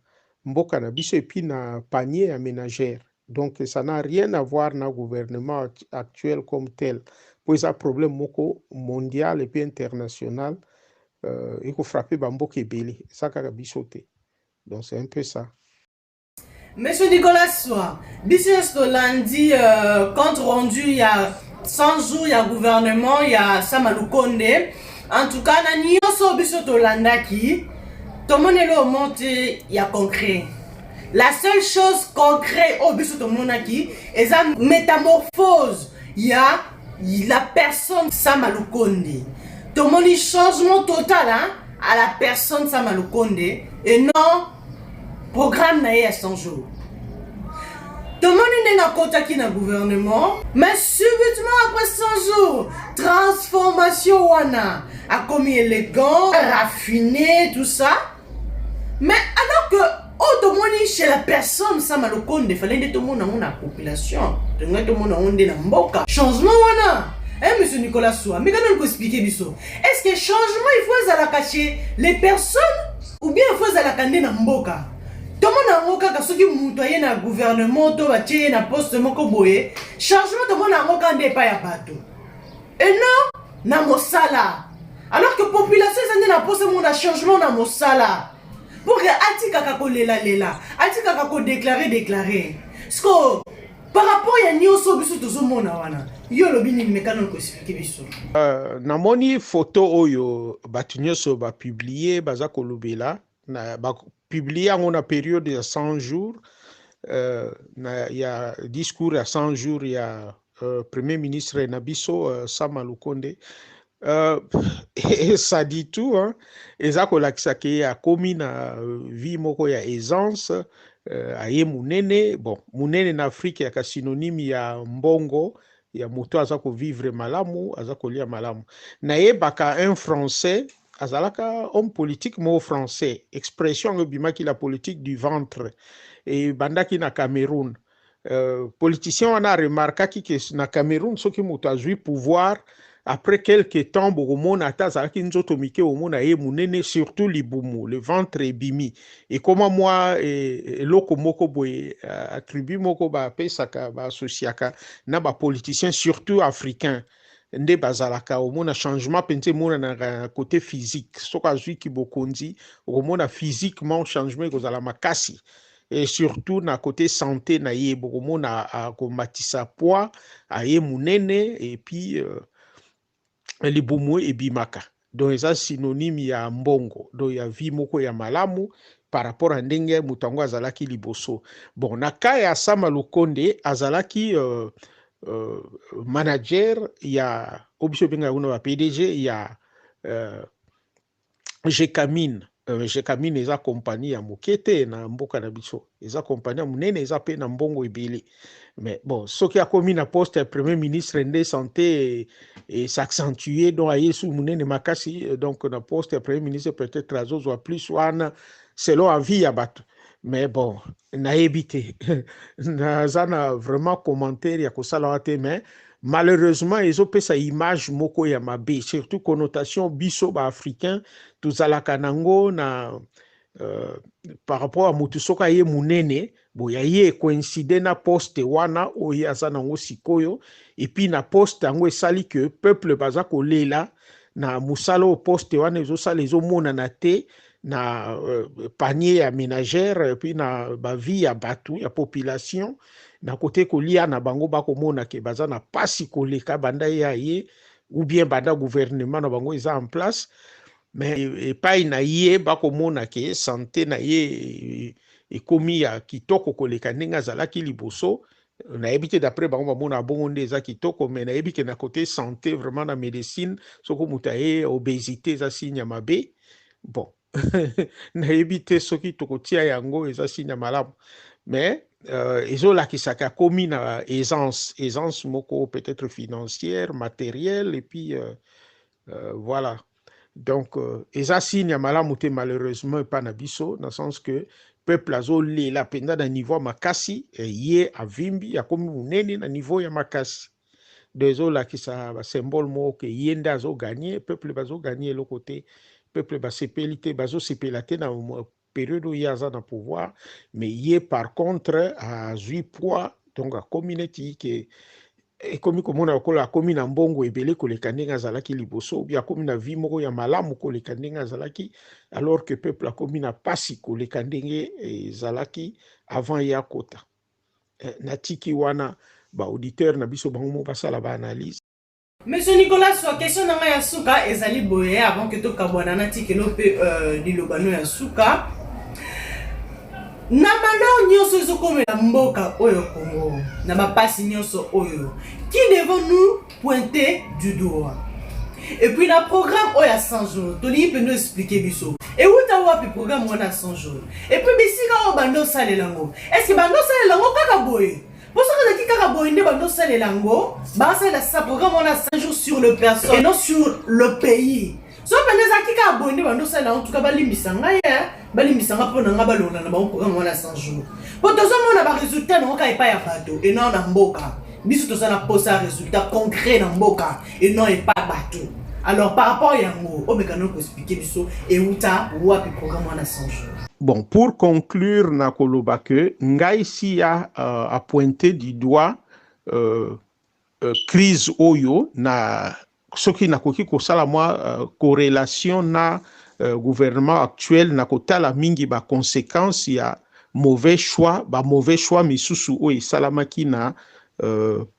Speaker 7: mboka na biso et puis na panier ya ménagère donc ça n'a rien à voir na gouvernement actuel comme tel po eza problème moko mondial et puis international ekofrappe bamboka ebele eza kaka biso te donc c'est un peu ça.
Speaker 1: Monsieur Nicolas Soa, business de lundi, compte rendu il y a 100 jours, il y a gouvernement, il y a Samalukonde. En tout cas, na nyonso biso to landaki, to monelo monte il y a concret. La seule chose concrète au biso to monaki, est la métamorphose. Il y a la personne Samalukonde. To moni changement total hein, à la personne Samalukonde et non programme na 100 jours. Tout le monde n'a pas qui na gouvernement, mais subitement après 100 jours, transformation wana a commis élégant, raffiné, tout ça. Mais alors que tout le monde chez la personne, ça m'a le compte, il fallait que tout le monde ait la population, tout le monde ait la mboka. Changement wana. Monsieur Nicolas Soa, mais quand on peut expliquer biso, est-ce que changement il faut à la cacher les personnes ou bien il faut à la cacher na mboka? Tout le monde a un peu de na gouvernement, tout le na poste moko boye, changement tout le monde a un peu pas ya bateau. Et non, na mosala. Alors que population est na poste monde a changement na mosala. Pour que atika kako lela, atika kako déclarer. Sko par rapport à nyonso biso tozomona wana. Yo lobini mekano ko expliquer biso.
Speaker 7: Na moni photo oyo batu nyonso ba publier baza kolobela na ba publié en une période de 100 jours. Il y a discours à 100 jours, il y a Premier ministre Nabiso Samalukonde. Et ça dit tout. Et ça, il y a commis na vie moko ya aisance. aye munene. Bon, munene na Afrique yaka synonyme ya mbongo, ya moto aza ko vivre malamu, aza ko lia malamu. Na ye baka un français, azalaka homme politique mo français, expression bimaki la politique du ventre, et bandaki na Cameroun. Politicien wana remarquaki que na Cameroun soki moto azui pouvoir après quelques temps bokomona ata azalaki nzoto mike omona ye munene, surtout libumu, le ventre ebimi. Et comment moi eloko moko boye attribut moko bapesaka baasosiaka na bapoliticien surtout africain nde bazalaka omona changement penze mona na côté physique, soki azwiki bokonzi okomona physiquement changement ekozala makasi. Et surtout na côté santé na ye bokomona akomatisa poids aye munene, et puis libumu ebimaka. Donc eza synonyme ya mbongo, donc ya vie moko ya malamu par rapport à ndenge mutango azalaki liboso. Bon, na ka ya Sama Lukonde azalaki manager ya obiso benga una ba PDG ya Jekamine. Jekamine eza compagnie ya mokete na mboka na biso, eza compagnie ya munene, eza pe na mbongo ebele. Mais bon, ce qui a commis na poste ya premier ministre de santé et s'accentuer donc aye sous munene makasi, donc na poste ya premier ministre peut-être azozwa plus wana selon avis ya bato. Mais bon, na ebité naza na vraiment commentaire ya kosala wate, mais malheureusement ezopesa image moko ya mabe, surtout connotation biso ba africain tozalaka nango na par rapport à mutu soka ye munene boya ye coïncide na poste wana oyo aza nango sikoyo, et puis na poste yango esali que peuple baza kolela na musala o poste wana ezosala ezomonana te na panier ya ménagère, et puis na bavi ya batu ya population na côté kolia na bango bakomona ke baza na pasi koleka banda ya ye ou bien banda gouvernement na bango eza en place. Mais epai na ye bakomona ke santé na ye ekomi ya kitoko koleka ndenge azalaki liboso. Nayebi te d'après bango bamona bongo nde eza kitoko, mais nayebi ke na côté santé vraiment na médecine soko moto aye obésité eza signe ya mabe. Bon nayebi te soki tokotia yango eza signe ya malamu, mais ezolakisaka komi na aisance moko peut-être financière, matérielle, et puis voilà. Donc eza signe ya malamu te malheureusement epa na biso, na sens que peuple azolela penda na niveau ya makasi, ye avimbi akomi munene na niveau ya makasi. Donc ezolakisa basymbole moko ke ye nde azoganye, peuple bazoganye eloko te, peuple basepeli te, bazosepela te na période où il y a un pouvoir, mais il par contre à 8 poids, donc à communauté qui est comme on a la commune en bongo et belé que les kandinga zalaki liboso, ou bien comme na vie moko ya malamu ko les kandinga zalaki, alors que peuple la commune a pas si ko les kandinga zalaki avant ya kota. Natiki wana ba auditeur na biso bango ba sala ba analyse.
Speaker 1: Monsieur Nicolas, sur la question de ya suka ezali boye avant que to kabwana natiki no pe dilobano ya suka. Na malheur nyonso ezokomela mboka oyo Congo, na bapasi nyonso oyo, qui devons-nous pointer du doigt? Et puis na programme oyo 100 jours, toli peut nous expliquer biso. Et où ta wapi programme on a 100 jours? Et puis bisika o bando sale lango. Est-ce que bando sale lango kaka boye? Pour ce qui kaka boye nde bando sale lango, ba sale sa programme on a 100 jours sur le personne et non sur le pays. So pendeza kika abonné bando sala en tout cas balimbisanga ya balimbisanga pona nga balona na ba programme wana 100 jours. Pour tozo mona ba résultat non ka epa ya bato et non na mboka. Biso tozo na posa résultat concret na mboka et non epa bato. Alors par rapport yango o mekano ko expliquer biso et uta wapi programme wana 100 jours.
Speaker 7: Bon, pour conclure na koloba que ngai si a pointé du doigt crise oyo na ce qui n'a koki kosala moi corrélation na gouvernement actuel na kotala mingi ba conséquences ya mauvais choix misusu o salamaki na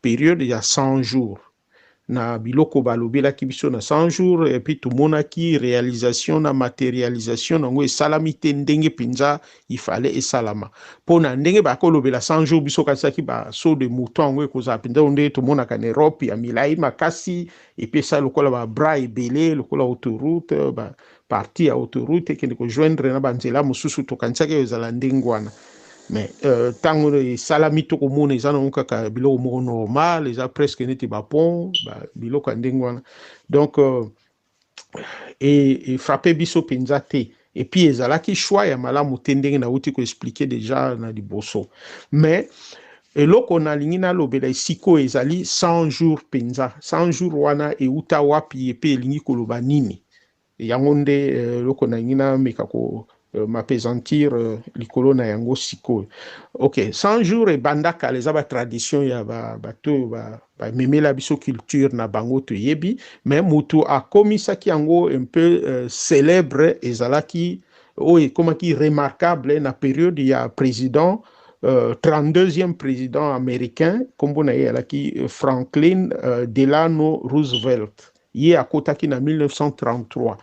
Speaker 7: période ya 100 jours na biloko balobela kibiso na 100 jours et puis tout monaki réalisation na matérialisation nango esalamite ndenge pinza il fallait esalama pona ndenge ba kolobela 100 jours biso kasaki ba saut de mouton ngo koza pinza onde tout monaka na Europe ya milai makasi et puis ça lokola ba bras ebele lokola autoroute ba partie ya autoroute qui ne ko joindre na banzela mususu to kansaki ezala ndengwana mais tant que salami to komona eza na kaka biloko moko normal eza presque neti ba pont ba biloko ndengwana donc et frappé biso penza te et puis ezalaki choix ya malamu te ndenge na uti ko expliquer déjà na liboso mais eloko nalingi nalobela esiko ezali 100 jours penza 100 jours wana euta wapi epe elingi koloba nini yango nde eloko nalingi nameka ko m'apesantir likolo na yango sikoyo. Ok, 100 jours ebanda kala eza ba tradition ya bato ba memela biso culture na bango to yebi, mais mutu akomisaki yango un peu célèbre ezalaki ekomaki remarquable na période ya président 32e président américain kombo na ye alaki Franklin Delano Roosevelt ye akotaki na 1933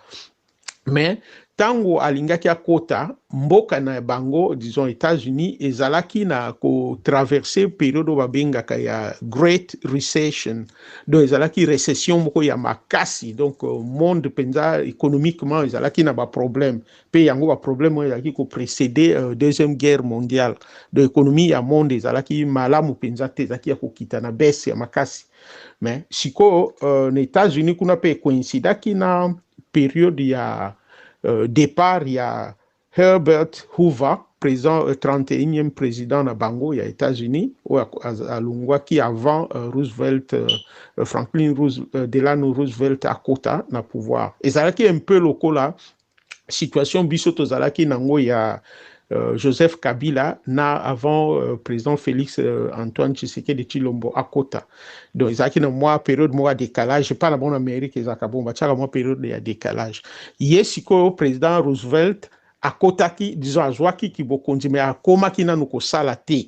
Speaker 7: mais tango alingaki akota mboka na bango disons États-Unis ezalaki na ko traverser période babengaka ya Great Recession donc ezalaki récession moko ya makasi donc monde penza économiquement ezalaki na ba problème pe yango ba problème ezalaki ko précéder deuxième guerre mondiale de économie ya monde ezalaki malamu penza te ezalaki ya kokita na baisse ya makasi mais siko na États-Unis kuna pe coïncidaki na période ya départ il y a Herbert Hoover, président 31e président na bango ya États-Unis ou alungwaki avant Roosevelt Franklin Delano Roosevelt akota na pouvoir ezalaki un peu lokola situation biso tozalaki nango ya Joseph Kabila na avant président Félix Antoine Tshisekedi Tshilombo akota donc ezalaki na mwa période mwa décalage pas na bon Amérique ezaka bon batiaka mwa période ya décalage ye sikoyo président Roosevelt akotaki disons azwaki kibokonzi mais akomaki nanu kosala te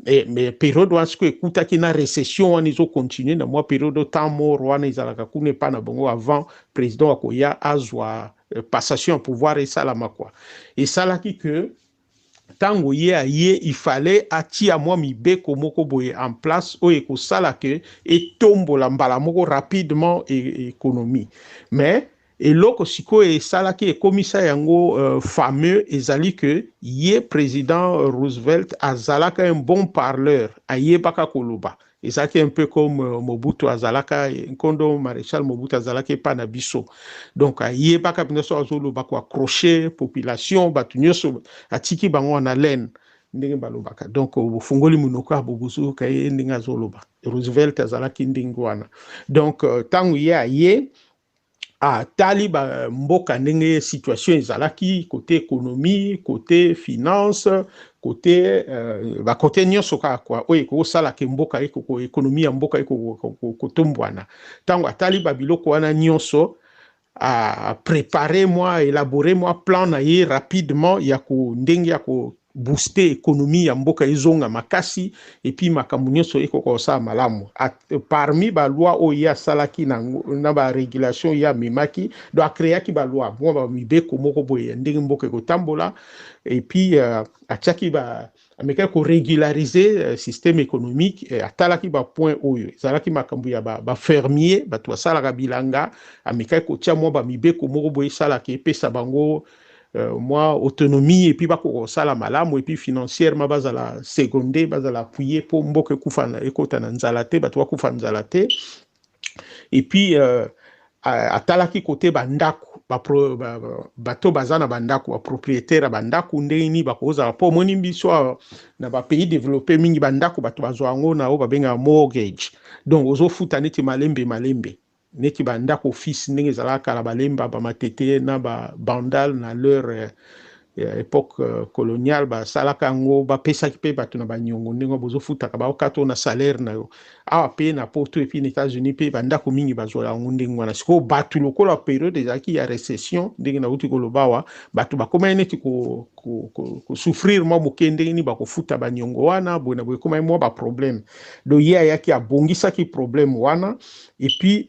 Speaker 7: mais période wana sikoyo ekutaki na récession wana ezocontinue na mwa période temps mort wana ezalaka kuna epa na bango avant président akoya azwa passation ya pouvoir esalama kwa esalaki que tango ye il fallait atia mwa mibeko moko boye en place oyo ekosala ke etombola mbala moko rapidement économie mais eloko sikoyo esalaki ekomisa yango fameux ezali que ye président Roosevelt azalaka un bon parleur ayebaka koloba ezalaki un peu comme Mobutu azalaka nkondo maréchal Mobutu azalaki epa na biso donc ayebaka mpenza so azoloba ko accrocher population bato nyonso atiki bango na laine ndenge balobaka donc bofungoli monoko ya bobuzuka ye ndenge azoloba Roosevelt azalaki ndenge wana donc tango ye tali ba mboka ndenge situation ezalaki côté économie côté finance côté ba côté nyonso kaka kwa oyo ekosala ke mboka eko économie ya mboka eko kotombwana tango atali ba biloko wana nyonso préparer moi élaborer moi plan na ye rapidement ya ko ndenge ya ko booster économie ya mboka ezonga makasi et puis makambo nyonso ekokosala malamu parmi ba loi oyo asalaki na ba régulation ya memaki do akreaki ba loi mwa ba mibeko moko boye ndenge mboka ekotambola et puis atiaki ba ameka ko régulariser système économique atalaki ba point oyo ezalaki makambo ya ba fermier bato basalaka bilanga ameka ko tia mwa ba mibeko moko boye salaki epesa bango moi autonomie et puis bako sala malamu et puis financièrement bazala secondé bazala appuyer pour mboka kufa ekota na nzala te bato kufa nzala te et puis atalaki côté bandako bato bazana bandako ba propriétaire bandako ndeni bakoza po moni biso na ba pays développés mingi bandako bato bazwango na o babenga mortgage donc ozo futa neti malembe neti bandako office ndenge ezalaka na balemba bamatete na bandal na leur époque coloniale basalaka yango bapesaki mpe bato na banyongo ndenge bozofutaka baokata na salaire na yo awa mpe na poto epi na États-Unis mpe bandako mingi bazwala yango ndenge wana sikoyo bato lokola période ezalaki ya récession ndenge nauti koloba awa bato bakomai neti kosouffrir mwa moke ndenge nini bakofuta banyongo wana boye na boye ekomai mwa baproblème donc ye ayaki abongisaki problème wana et puis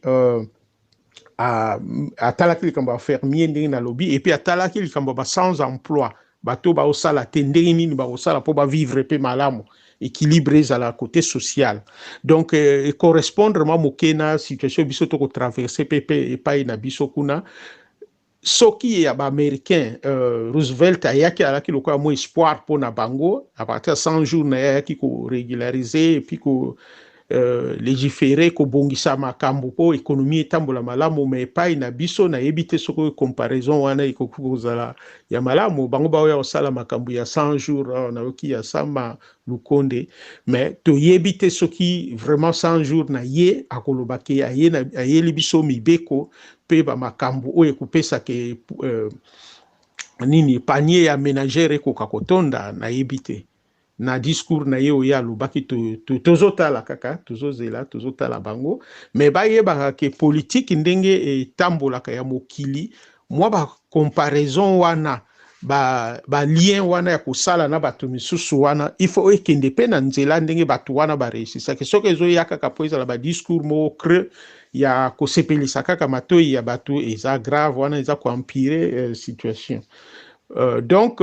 Speaker 7: atalaki likambo ya fermier ndenge na lobi et puis atalaki likambo ba sans emploi bato baosala te ndenge nini bakosala mpo bavivre mpe malamu équilibre ezala côté social donc correspondre mwa moke na situation biso tokotraverse mpe epai na biso kuna soki ya américain Roosevelt ayaki alaki lokola mo espoir pour na bango à partir de 100 jours na yaki ko régulariser et puis ko légiférer ko bongisa makambo po économie etambola malamu mais pas na biso na yebite soko comparaison wana ikoki kozala ya malamu bango ba ya osala makambo ya 100 jours na oki ya sama lukonde mais to yebite soki vraiment 100 jours na ye akolobaki aye libiso mibeko pe ba makambo oyo ekopesa ke nini panier ya ménagère ko kakotonda na yebite na discours na ye oyo alobaki tozotala kaka tozotala bango mais bayebaka ke politique ndenge etambolaka ya mokili mwa ba comparaison wana ba lien wana ya kosala na bato misusu wana il faut ekende pe na nzela ndenge bato wana ba réussissaka soki ezoyaka kaka po ezala ba discours moko creux ya kosepelisa kaka matoi ya bato eza grave wana eza koempire situation donc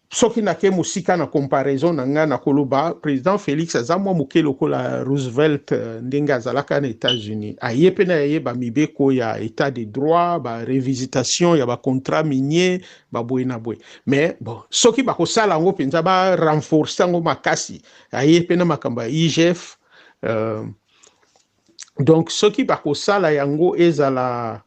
Speaker 7: soki nake mosika na comparaison na nga na koloba président Félix aza mwa moke lokola Roosevelt ndenge azalaka na États-Unis aye pe na ye ba mibeko ya état de droit ba révisitation ya ba contrat minier ba boye na boye mais bon soki bakosala yango mpenza ba renforcer yango makasi aye pe na makambo ya IGF donc soki bakosala yango ezala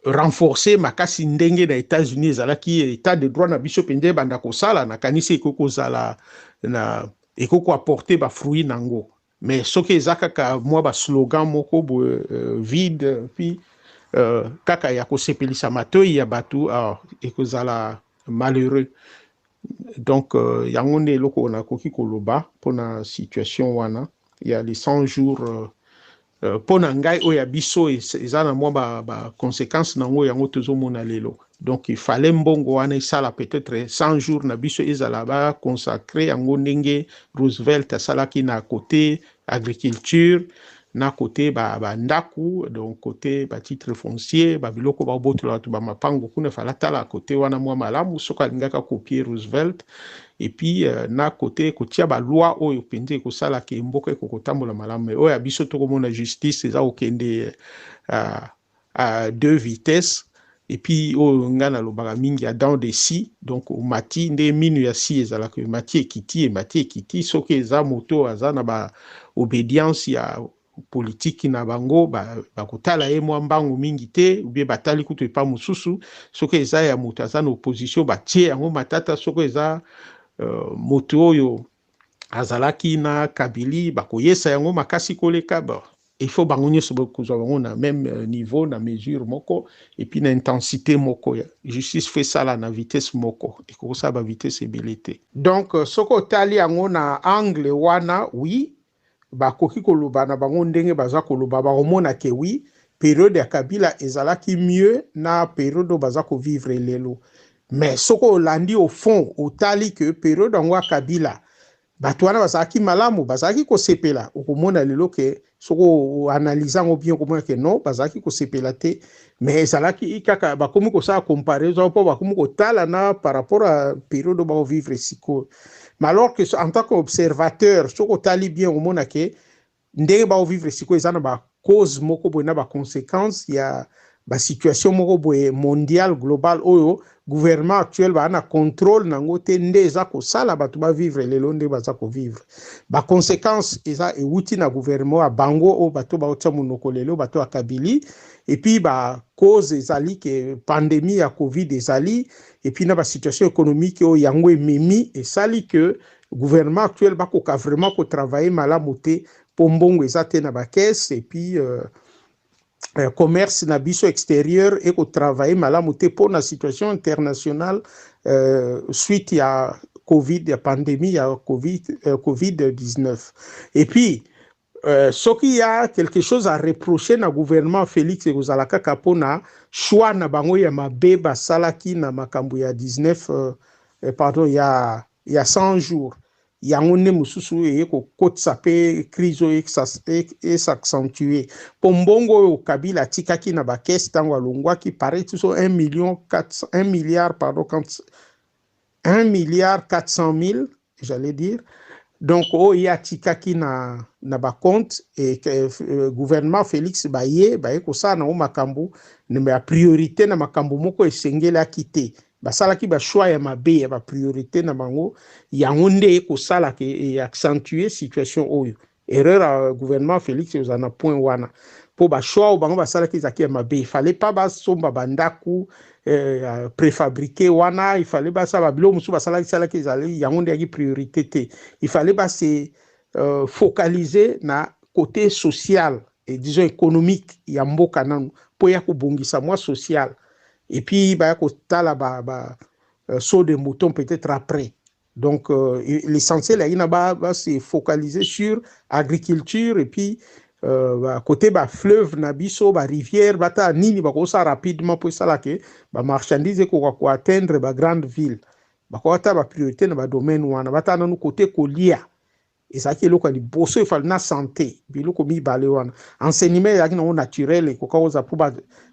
Speaker 7: renforcer makasi ndenge na États-Unis ezalaki état de droit na biso pende banda kosala na kanisi ekokozala na ekoko apporter ba fruit nango mais soki ezakaka mwa ba slogan moko vide puis kaka ya kosepelisa matoi ya batu ekozala malheureux donc yango nde eloko nakoki koloba mpona situation wana ya les 100 jours pona ngai oya biso eza na mwa ba conséquences nango yango tozomona lelo donc il fallait mbongo wana esala peut-être 100 jours na biso ezala ba consacré yango ndenge Roosevelt asalaki na côté agriculture na côté ba ndaku donc côté ba titre foncier ba biloko ba botola to ba mapango kuna fala tala côté wana mwa malamu soka lingaka copier Roosevelt et puis na côté kotia ba loi oyo pende ko sala ke mboka ko kotambola malamu oyo abiso to komona justice eza okende à deux vitesses et puis oyo ngana lobaka mingi ya dans des si donc mati nde minu ya si ezala ke mati ekiti soki eza moto aza na ba obédience ya politique na bango bakotala ye mwa mbangu mingi te ou bien batali kutu epa mosusu soki eza ya moto aza na opposition batie yango matata soki eza moto oyo azalaki na Kabili bakoyesa yango makasi koleka il faut bango nyonso bakozwa bango na même niveau na mesure moko et puis na intensité moko ya justice fait sala na vitesse moko ekokosala ba vitesse ebele te donc soki otali yango na angle wana oui bakoki koloba na bango ndenge baza koloba bakomona ke oui période ya Kabila ezalaki mieux na période baza ko vivre lelo mais soko olandi au fond otali que période yango ya Kabila bato wana bazalaki malamu bazalaki kosepela okomona lelo ke soko analyse yango bien komona ke non bazalaki kosepela te mais ezalaki kaka bakomi kosala comparaison mpo bakomi kotala na par rapport à période bao vivre siko mais alors que en tant qu'observateur soko otali bien okomona ke ndenge bao vivre siko eza na ba cause moko boye na ba conséquence ya ba situation moko boye mondial global oyo gouvernement actuel ba na contrôle nango te nde eza kosala bato ba vivre lelo nde baza ko vivre ba conséquence eza euti na gouvernement a bango o bato ba otya monoko lelo bato a Kabili et puis ba cause ezali ke pandémie ya Covid ezali et puis na ba situation économique o yango ememi esali que gouvernement actuel ba ko vraiment ko travailler malamu te po mbongo eza te na ba caisse et puis commerce na biso extérieur et ko travailler malamu te pour la situation internationale suite à Covid, ya pandémie ya Covid-19. Et puis ce qu'il y a quelque chose à reprocher na gouvernement Félix Kozalaka kapona choix na bango ya mabeba salaki na makambo ya 19 pardon ya 100 jours yango ne mususu eko kotsa pe crise s'accentuer pombongo oyo Kabila tikaki na ba caisse tango alongwaki paraît tout 1 milliard 400 000 j'allais dire Donc, oh, il y a tikaki na ba compte et gouvernement Félix Baye ko ça na o makambo na priorité na makambo moko esengeli akite. Basalaki ba choix ya mabe ya ba priorité na bango yango nde ko sala ke et accentuer situation oyo. Erreur gouvernement Félix ozana point wana. Po ba choix bango basalaki zaki ya mabe. Il fallait pas ba somba bandaku préfabriqué wana, il fallait pas ça babilo musu basala ki ezali yango nde yaki priorité te. Il fallait pas se focaliser na côté social et disons économique ya mboka nanu po ya kubongisa moi social et puis ba ko tala ba saut de mouton peut-être après. Donc l'essentiel là ba se focaliser sur agriculture et puis côté ba fleuve na biso ba rivière bata nini ba ko ça rapidement pour ça là que ba marchandise ko atteindre ba grande ville ba ko ta ba priorité na ba domaine wana bata na côté kolia et ça qui est local bosso il faut na santé bilo ko mi balé wana enseignement ya na naturel ko ka za pour ba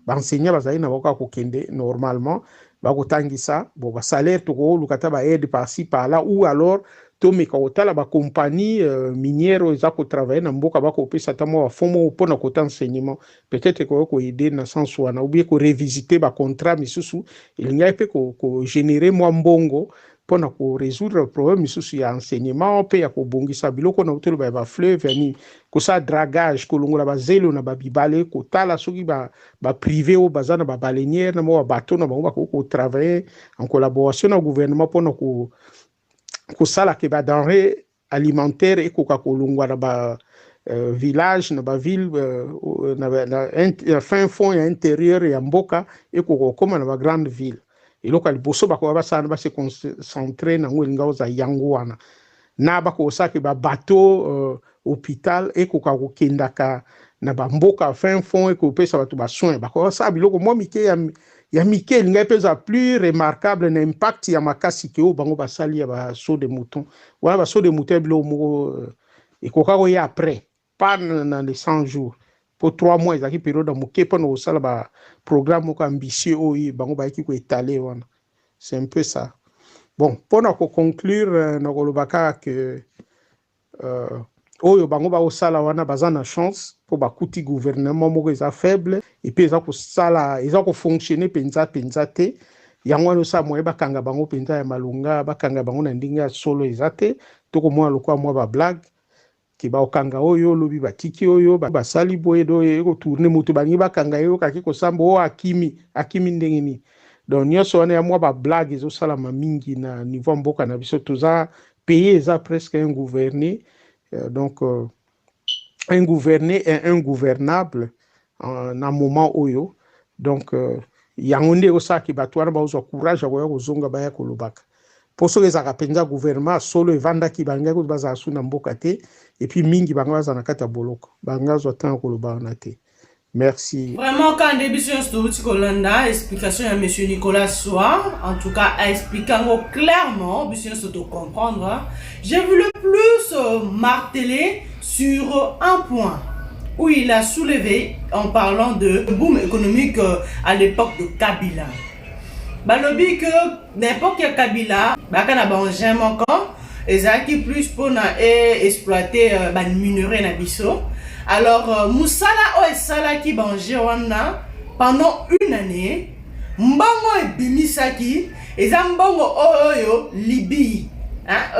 Speaker 7: enseigner ba zaina ba ko kende normalement ba ko tangisa bo ba salaire to ko lukata ba aide par-ci par-là ou alors to me ka otala ba compagnie minière za ko travailler na mboka ba ko pesa tamo wa fomo pona ko enseignement peut-être ko aider na sens wana ou bien ko revisiter ba contrat misusu il n'y a pas ko générer moi mbongo pona ko résoudre problème misusu ya enseignement pe ya ko bongisa biloko na utelo ba fleuve ni ko sa dragage ko longola ba zelo na ba bibale ko tala soki ba privé o bazana ba baleinière na mo bateau na ba ko travailler en collaboration na gouvernement pona ko sala ke ba denrée alimentaire et ko longwa na ba village na ba ville na fin fond ya intérieur ya mboka et ko koma na ba grande ville et local boso ba ko ba sana ba se concentrer na ngwe za yango wana na ba ko sa ke ba bateau hôpital et ko kendaka na ba mboka fin fond et ko pesa ba to ba soin ba ko sa biloko mo mike ya mike linga pesa plus remarquable l'impact ya makasi ke o bango basali ya ba saut de mouton wala ba saut de mouton bilo mo et ko ka ya après pas dans les 100 jours pour 3 mois ezaki période moke pa no sala ba programme ko ambitieux o bango ba ki ko étaler wana c'est un peu ça. Bon pour na ko conclure na ko lobaka que oyo bango ba osala wana bazana chance pour ba kuti gouvernement moko eza faible et puis eza ko sala eza ko fonctionner penza te yango no sa moye bakanga bango penza ya malunga bakanga bango na ndinga solo eza te to ko mwa lokwa mwa ba blague ki ba okanga oyo lobi batiki oyo basali boye do ko tourner mutu bangi bakanga yo kaki ko sambo o akimi ndengini donc nyoso wana ya mwa ba blague ezo sala mingi na niveau mboka na biso toza pays eza presque un gouverné donc un gouverné et un gouvernable na moment oyo donc yango nde osaki bato wana baozwa courage ya koya kozonga baya kolobaka poso ezaka penza gouvernement solo evandaki banga ko bazala su na mboka te et puis mingi banga baza na kata boloko banga zwa tan koloba na te. Merci.
Speaker 1: Vraiment, quand début sur Kolanda, explication à monsieur Nicolas Soir, en tout cas, expliquant clairement, bien sûr, de comprendre, j'ai voulu plus marteler sur un point où il a soulevé en parlant de boom économique à l'époque de Kabila. Balobi que n'importe quel Kabila, j'aime encore, et ça qui plus pour exploiter les minerais na biso. Alors, Moussala Oesala qui bange pendant une année, Mbango et Bimisaki, et Zambongo Oyo Libye.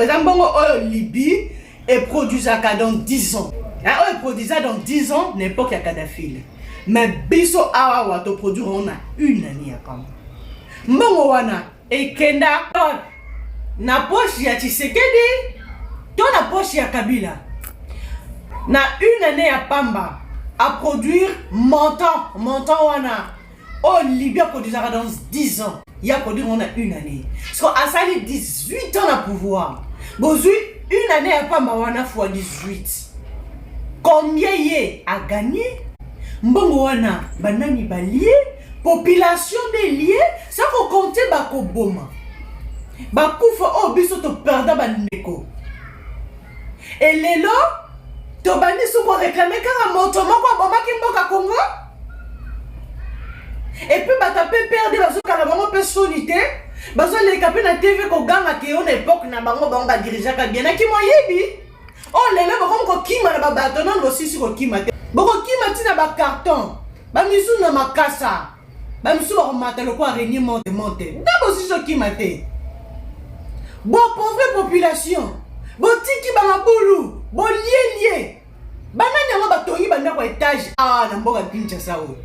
Speaker 1: Zambongo Oyo Libye et produisa dans 10 ans. Oyo produisa dans 10 ans n'importe quel Kadhafi. Mais Biso Awa to produire on a une année à Pamba. Mbango Wana et Kenda na poche ya Tshisekedi, to na poche ya Kabila. Na une année à Pamba à produire montant wana au Libye produisera dans 10 ans. Il y a produit on a une année. Parce qu'on a sali 18 ans à pouvoir. Bozui une année à Pamba wana fois 18. Combien y a gagné? Mbongo wana banani balié, population des liés, ça faut compter bako boma. Bakufa o biso to perda bandeko. Et les lots Tobani souko réclamer car montoma kwa boma ki mboka Congo. Et puis batape perdre la souka la maman peut solité Bazo les capé na TV ko ganga ke on époque na bango bango ba dirigeant ka bien na ki moyebi. Oh lelo bako ko kima na ba bato non bo sisi ko kima te. Bako kima ti na ba carton. Ba misu na makasa. Ba misu ba ko mata le ko araignée monte. Ndabo sisi ko kima te. Bo pauvre population. Bo tiki ba mabulu, bo lié. Banani yango ba tongi banda ko étage na mboka Kinshasa o.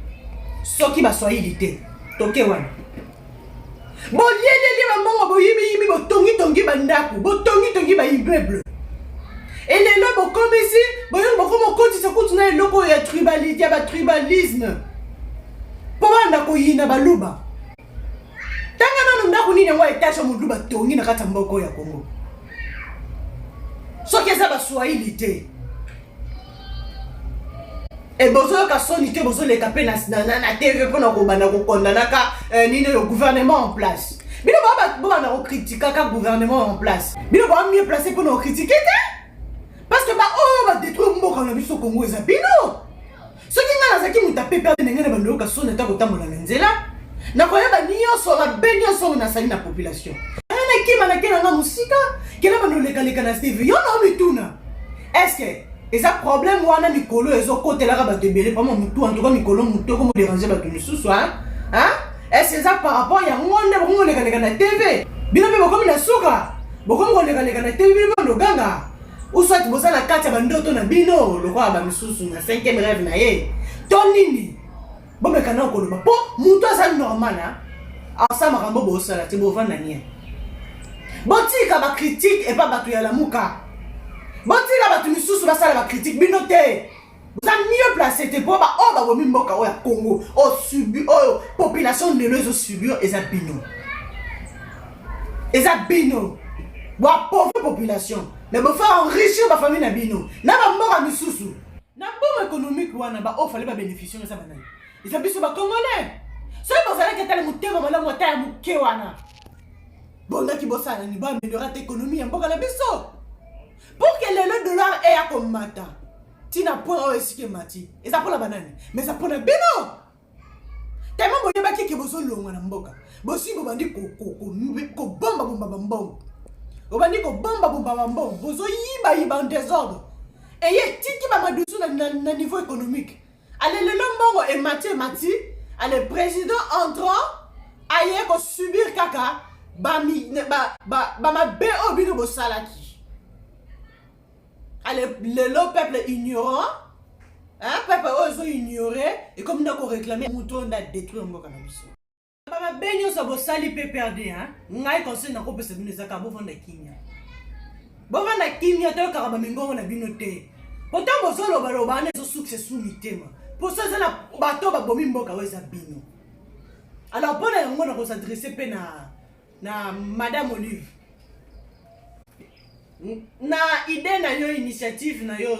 Speaker 1: Soki ba swahili te. Toke wana. Bo lié ba bo yibi bo tongi bandako, bo tongi ba immeuble. Et les là bo comme ici, bo comme koti sa kuti na loko ya tribalisme, ya ba tribalisme. Po banda ko yina ba luba. Tanga na ndako nini yango étage mo luba tongi na kata mboko ya Congo. Soki eza ba swahili te. Et bozo ka sonité bozo les capé na TV pour na ko bana ko condamner ka ni le gouvernement en place. Bino ba na ko critiquer ka gouvernement en place. Bino ba mieux placé pour nous critiquer parce que ba ba détruire mboka na biso Congo eza bino. Soki ngana zaki mutape perdre ngene ba ndo ka soneta ko tambola na nzela. Na ko yeba niyo so ba benyo so na sali na population. Na kima na kena na musika, kena ba no leka na TV. Yo na mituna. Est-ce que et ça problème wana mikolo ezo côté là ba tebele pas mon mutu en tout cas mikolo mutu comme déranger ba tunisu hein est-ce que ça par rapport ya ngonde bongo leka na TV bino be comme na suka bongo leka na TV bino ndo ganga ou soit boza na kati ba ndoto na bino lo kwa ba misusu na 5e rêve na ye tonini bombe kana ko lo po mutu ça normal hein ça makambo bo sala te bo vanda nia botika ba critique et pas ba ya la muka. Bon, si la batu misusu ba sala ba critique binote. Vous êtes mieux placé te pour ba ba bomi mboka o ya Congo. O subi o population de lezo subir et ça bino. Et ça bino. Wa pauvre population. Mais bo faire enrichir ba famille na bino. Na ba mboka misusu. Na bombe économique wana ba o fallait ba bénéficier de ça banani. Ils habitent ba congolais. So ba sala ke tala mutema mala mota ya muke wana. Bonda ki bosala ni ba améliorer ta économie ya mboka na biso. Pour que le dollar ait à comme mata, tu n'as point aussi que mati. Et ça pour la banane. Mais ça pour la bino. Tellement bon yeba ki bozo longa na mboka. Bosi bo bandi ko bomba bomba. Bo bandi ko bomba bomba. Bozo yiba en désordre. Et ye tiki ba madusu na niveau économique. Allez le lombongo et mati. Allez président entrant aye ko subir kaka ba ma BO bino bo salaki. Allez, le peuple ignorant, peuple oso ignoré, et comme nous avons réclamé, nous avons détruit un mot. Papa Benyo Sabo Sali PPRD, ngai conseil na ko pesa bino zaka bo vanda kimia. Bo vanda kimia to karaba mingongo na bino te. Pourtant bozo loba na zo succès sous mitema. Pour ça na bato ba bomi mboka weza bino. Alors pour na ngo na ko s'adresser pe na Madame Olive. Na idée na yo initiative na yo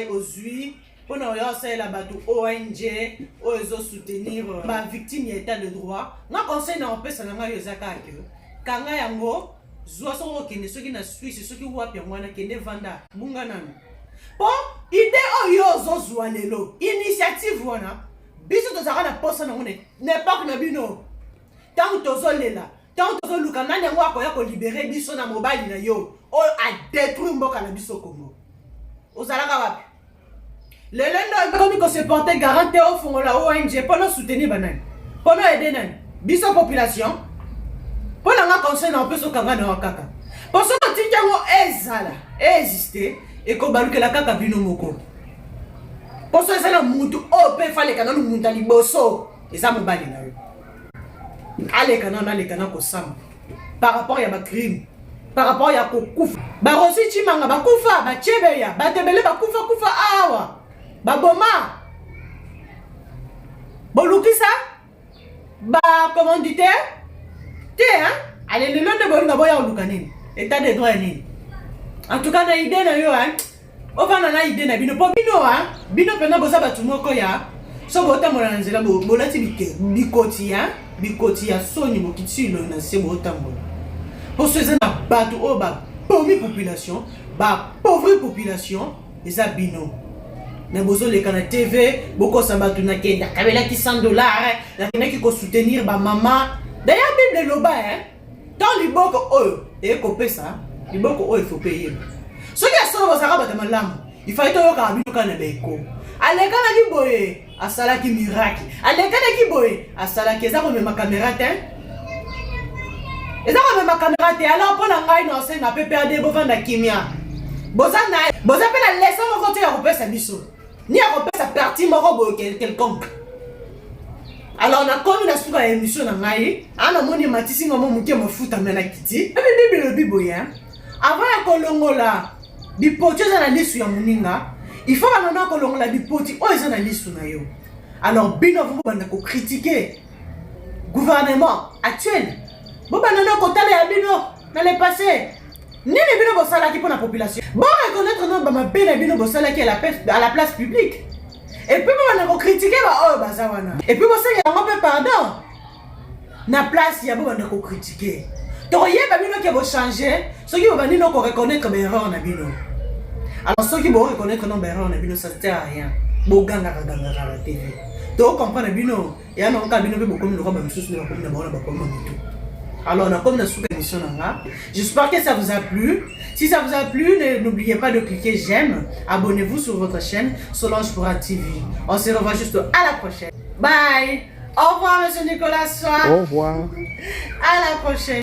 Speaker 1: ozui pour na yo ça bato ONG ozo soutenir ba victime état de droit na conseil na opesa na nga yo zaka ke kanga yango zwa so kende soki na Suisse soki wapi ngwana kende vanda bunga nanu po idée oyo zo zwa lelo initiative wana biso to zaka na posa na ngone n'importe na bino tant tozo lela tant tozo luka nani yango akoya ko libérer biso na mobile na yo o a détruit mboka na biso Congo. Ozalaka wapi? Le lendo comme ko se porter garantie au fond la ONG pour nous soutenir banane. Pour nous aider nani? Biso population. Pour nga conseil na peso kanga na wakaka. Pour ce que tu yango ezala, exister et ko baluke la kaka bino moko. Pour ce ça na mutu o pe fale kana nu muntali boso. Eza mobali na yo. Ale kana ko sam. Par rapport ya ba crime. Par rapport à Kokufa, Barosi Chimanga, Bakufa, Bachebeya, Batebele, Bakufa, Awa, Baboma, Bolukisa, commanditaire, hein? Allez, le nom de Bolunga Boya ou Lukanin, état de droit. En tout cas, na idée na yo, hein? Au fond, na idée na bino, bino, hein? Bino pena bosa batumoko ya, so bota moranzela, bolati bikoti, hein? Bikoti ya soni mokitsi lo na se bota mona. Pour ceux qui ont la pauvre population, la pauvre population, les abino. Na bozo le kana TV, beaucoup sambatu na kenda, kabela ki $100, na kena ki ko soutenir ba maman. D'ailleurs Bible loba Tant liboko oyo et copé ça, liboko oyo il faut payer. Ce qui est sur le saraba de malam, il faut être au carabino quand il est éco. Allez quand il boye, à sala qui miracle. Allez quand il boye, à sala qui est ça comme ma caméra t'es. Et ça comme ma caméra t'es. Alors pour la gagne on sait n'a pas perdu bovin de kimia. Bozana, bozana peut la laisser mon côté à repérer sa biso. Ni à repérer sa partie moro quelconque. Alors on a comme une souka émission na ngai, ana moni matisi ngomo muke mafuta mena kiti. Bibi le biboya. Avant ya kolongola bipoti za na lisu ya muninga, il faut que na kolongola bipoti o za na lisu na yo. Alors bino vous banda ko critiquer gouvernement actuel. Bo banda na ko tala ya bino na le passé. Ni les bino bo sala ki pour la population. Bon reconnaître non ba ma belle bino bo sala ki à la place publique. Et puis on a critiqué oh bazawana. Et puis on sait qu'il y a un peu pardon. Na place il y a beaucoup de critiquer. Donc il y a bino qui vont changer, ceux qui vont venir nous reconnaître comme erreur na bino. Alors ceux qui vont reconnaître comme erreur na bino ça sert à rien. Bo ganga la TV. Donc comprendre bino, il y a un cas bino be beaucoup de roba msusu na comme na bona ba comme tout. Alors on a comme une sous-émission là. J'espère que ça vous a plu. Si ça vous a plu, n'oubliez pas de cliquer j'aime. Abonnez-vous sur votre chaîne Solange Pourra TV. On se revoit juste à la prochaine. Bye. Au revoir Monsieur Nicolas Soir.
Speaker 5: Au revoir.
Speaker 1: À la prochaine.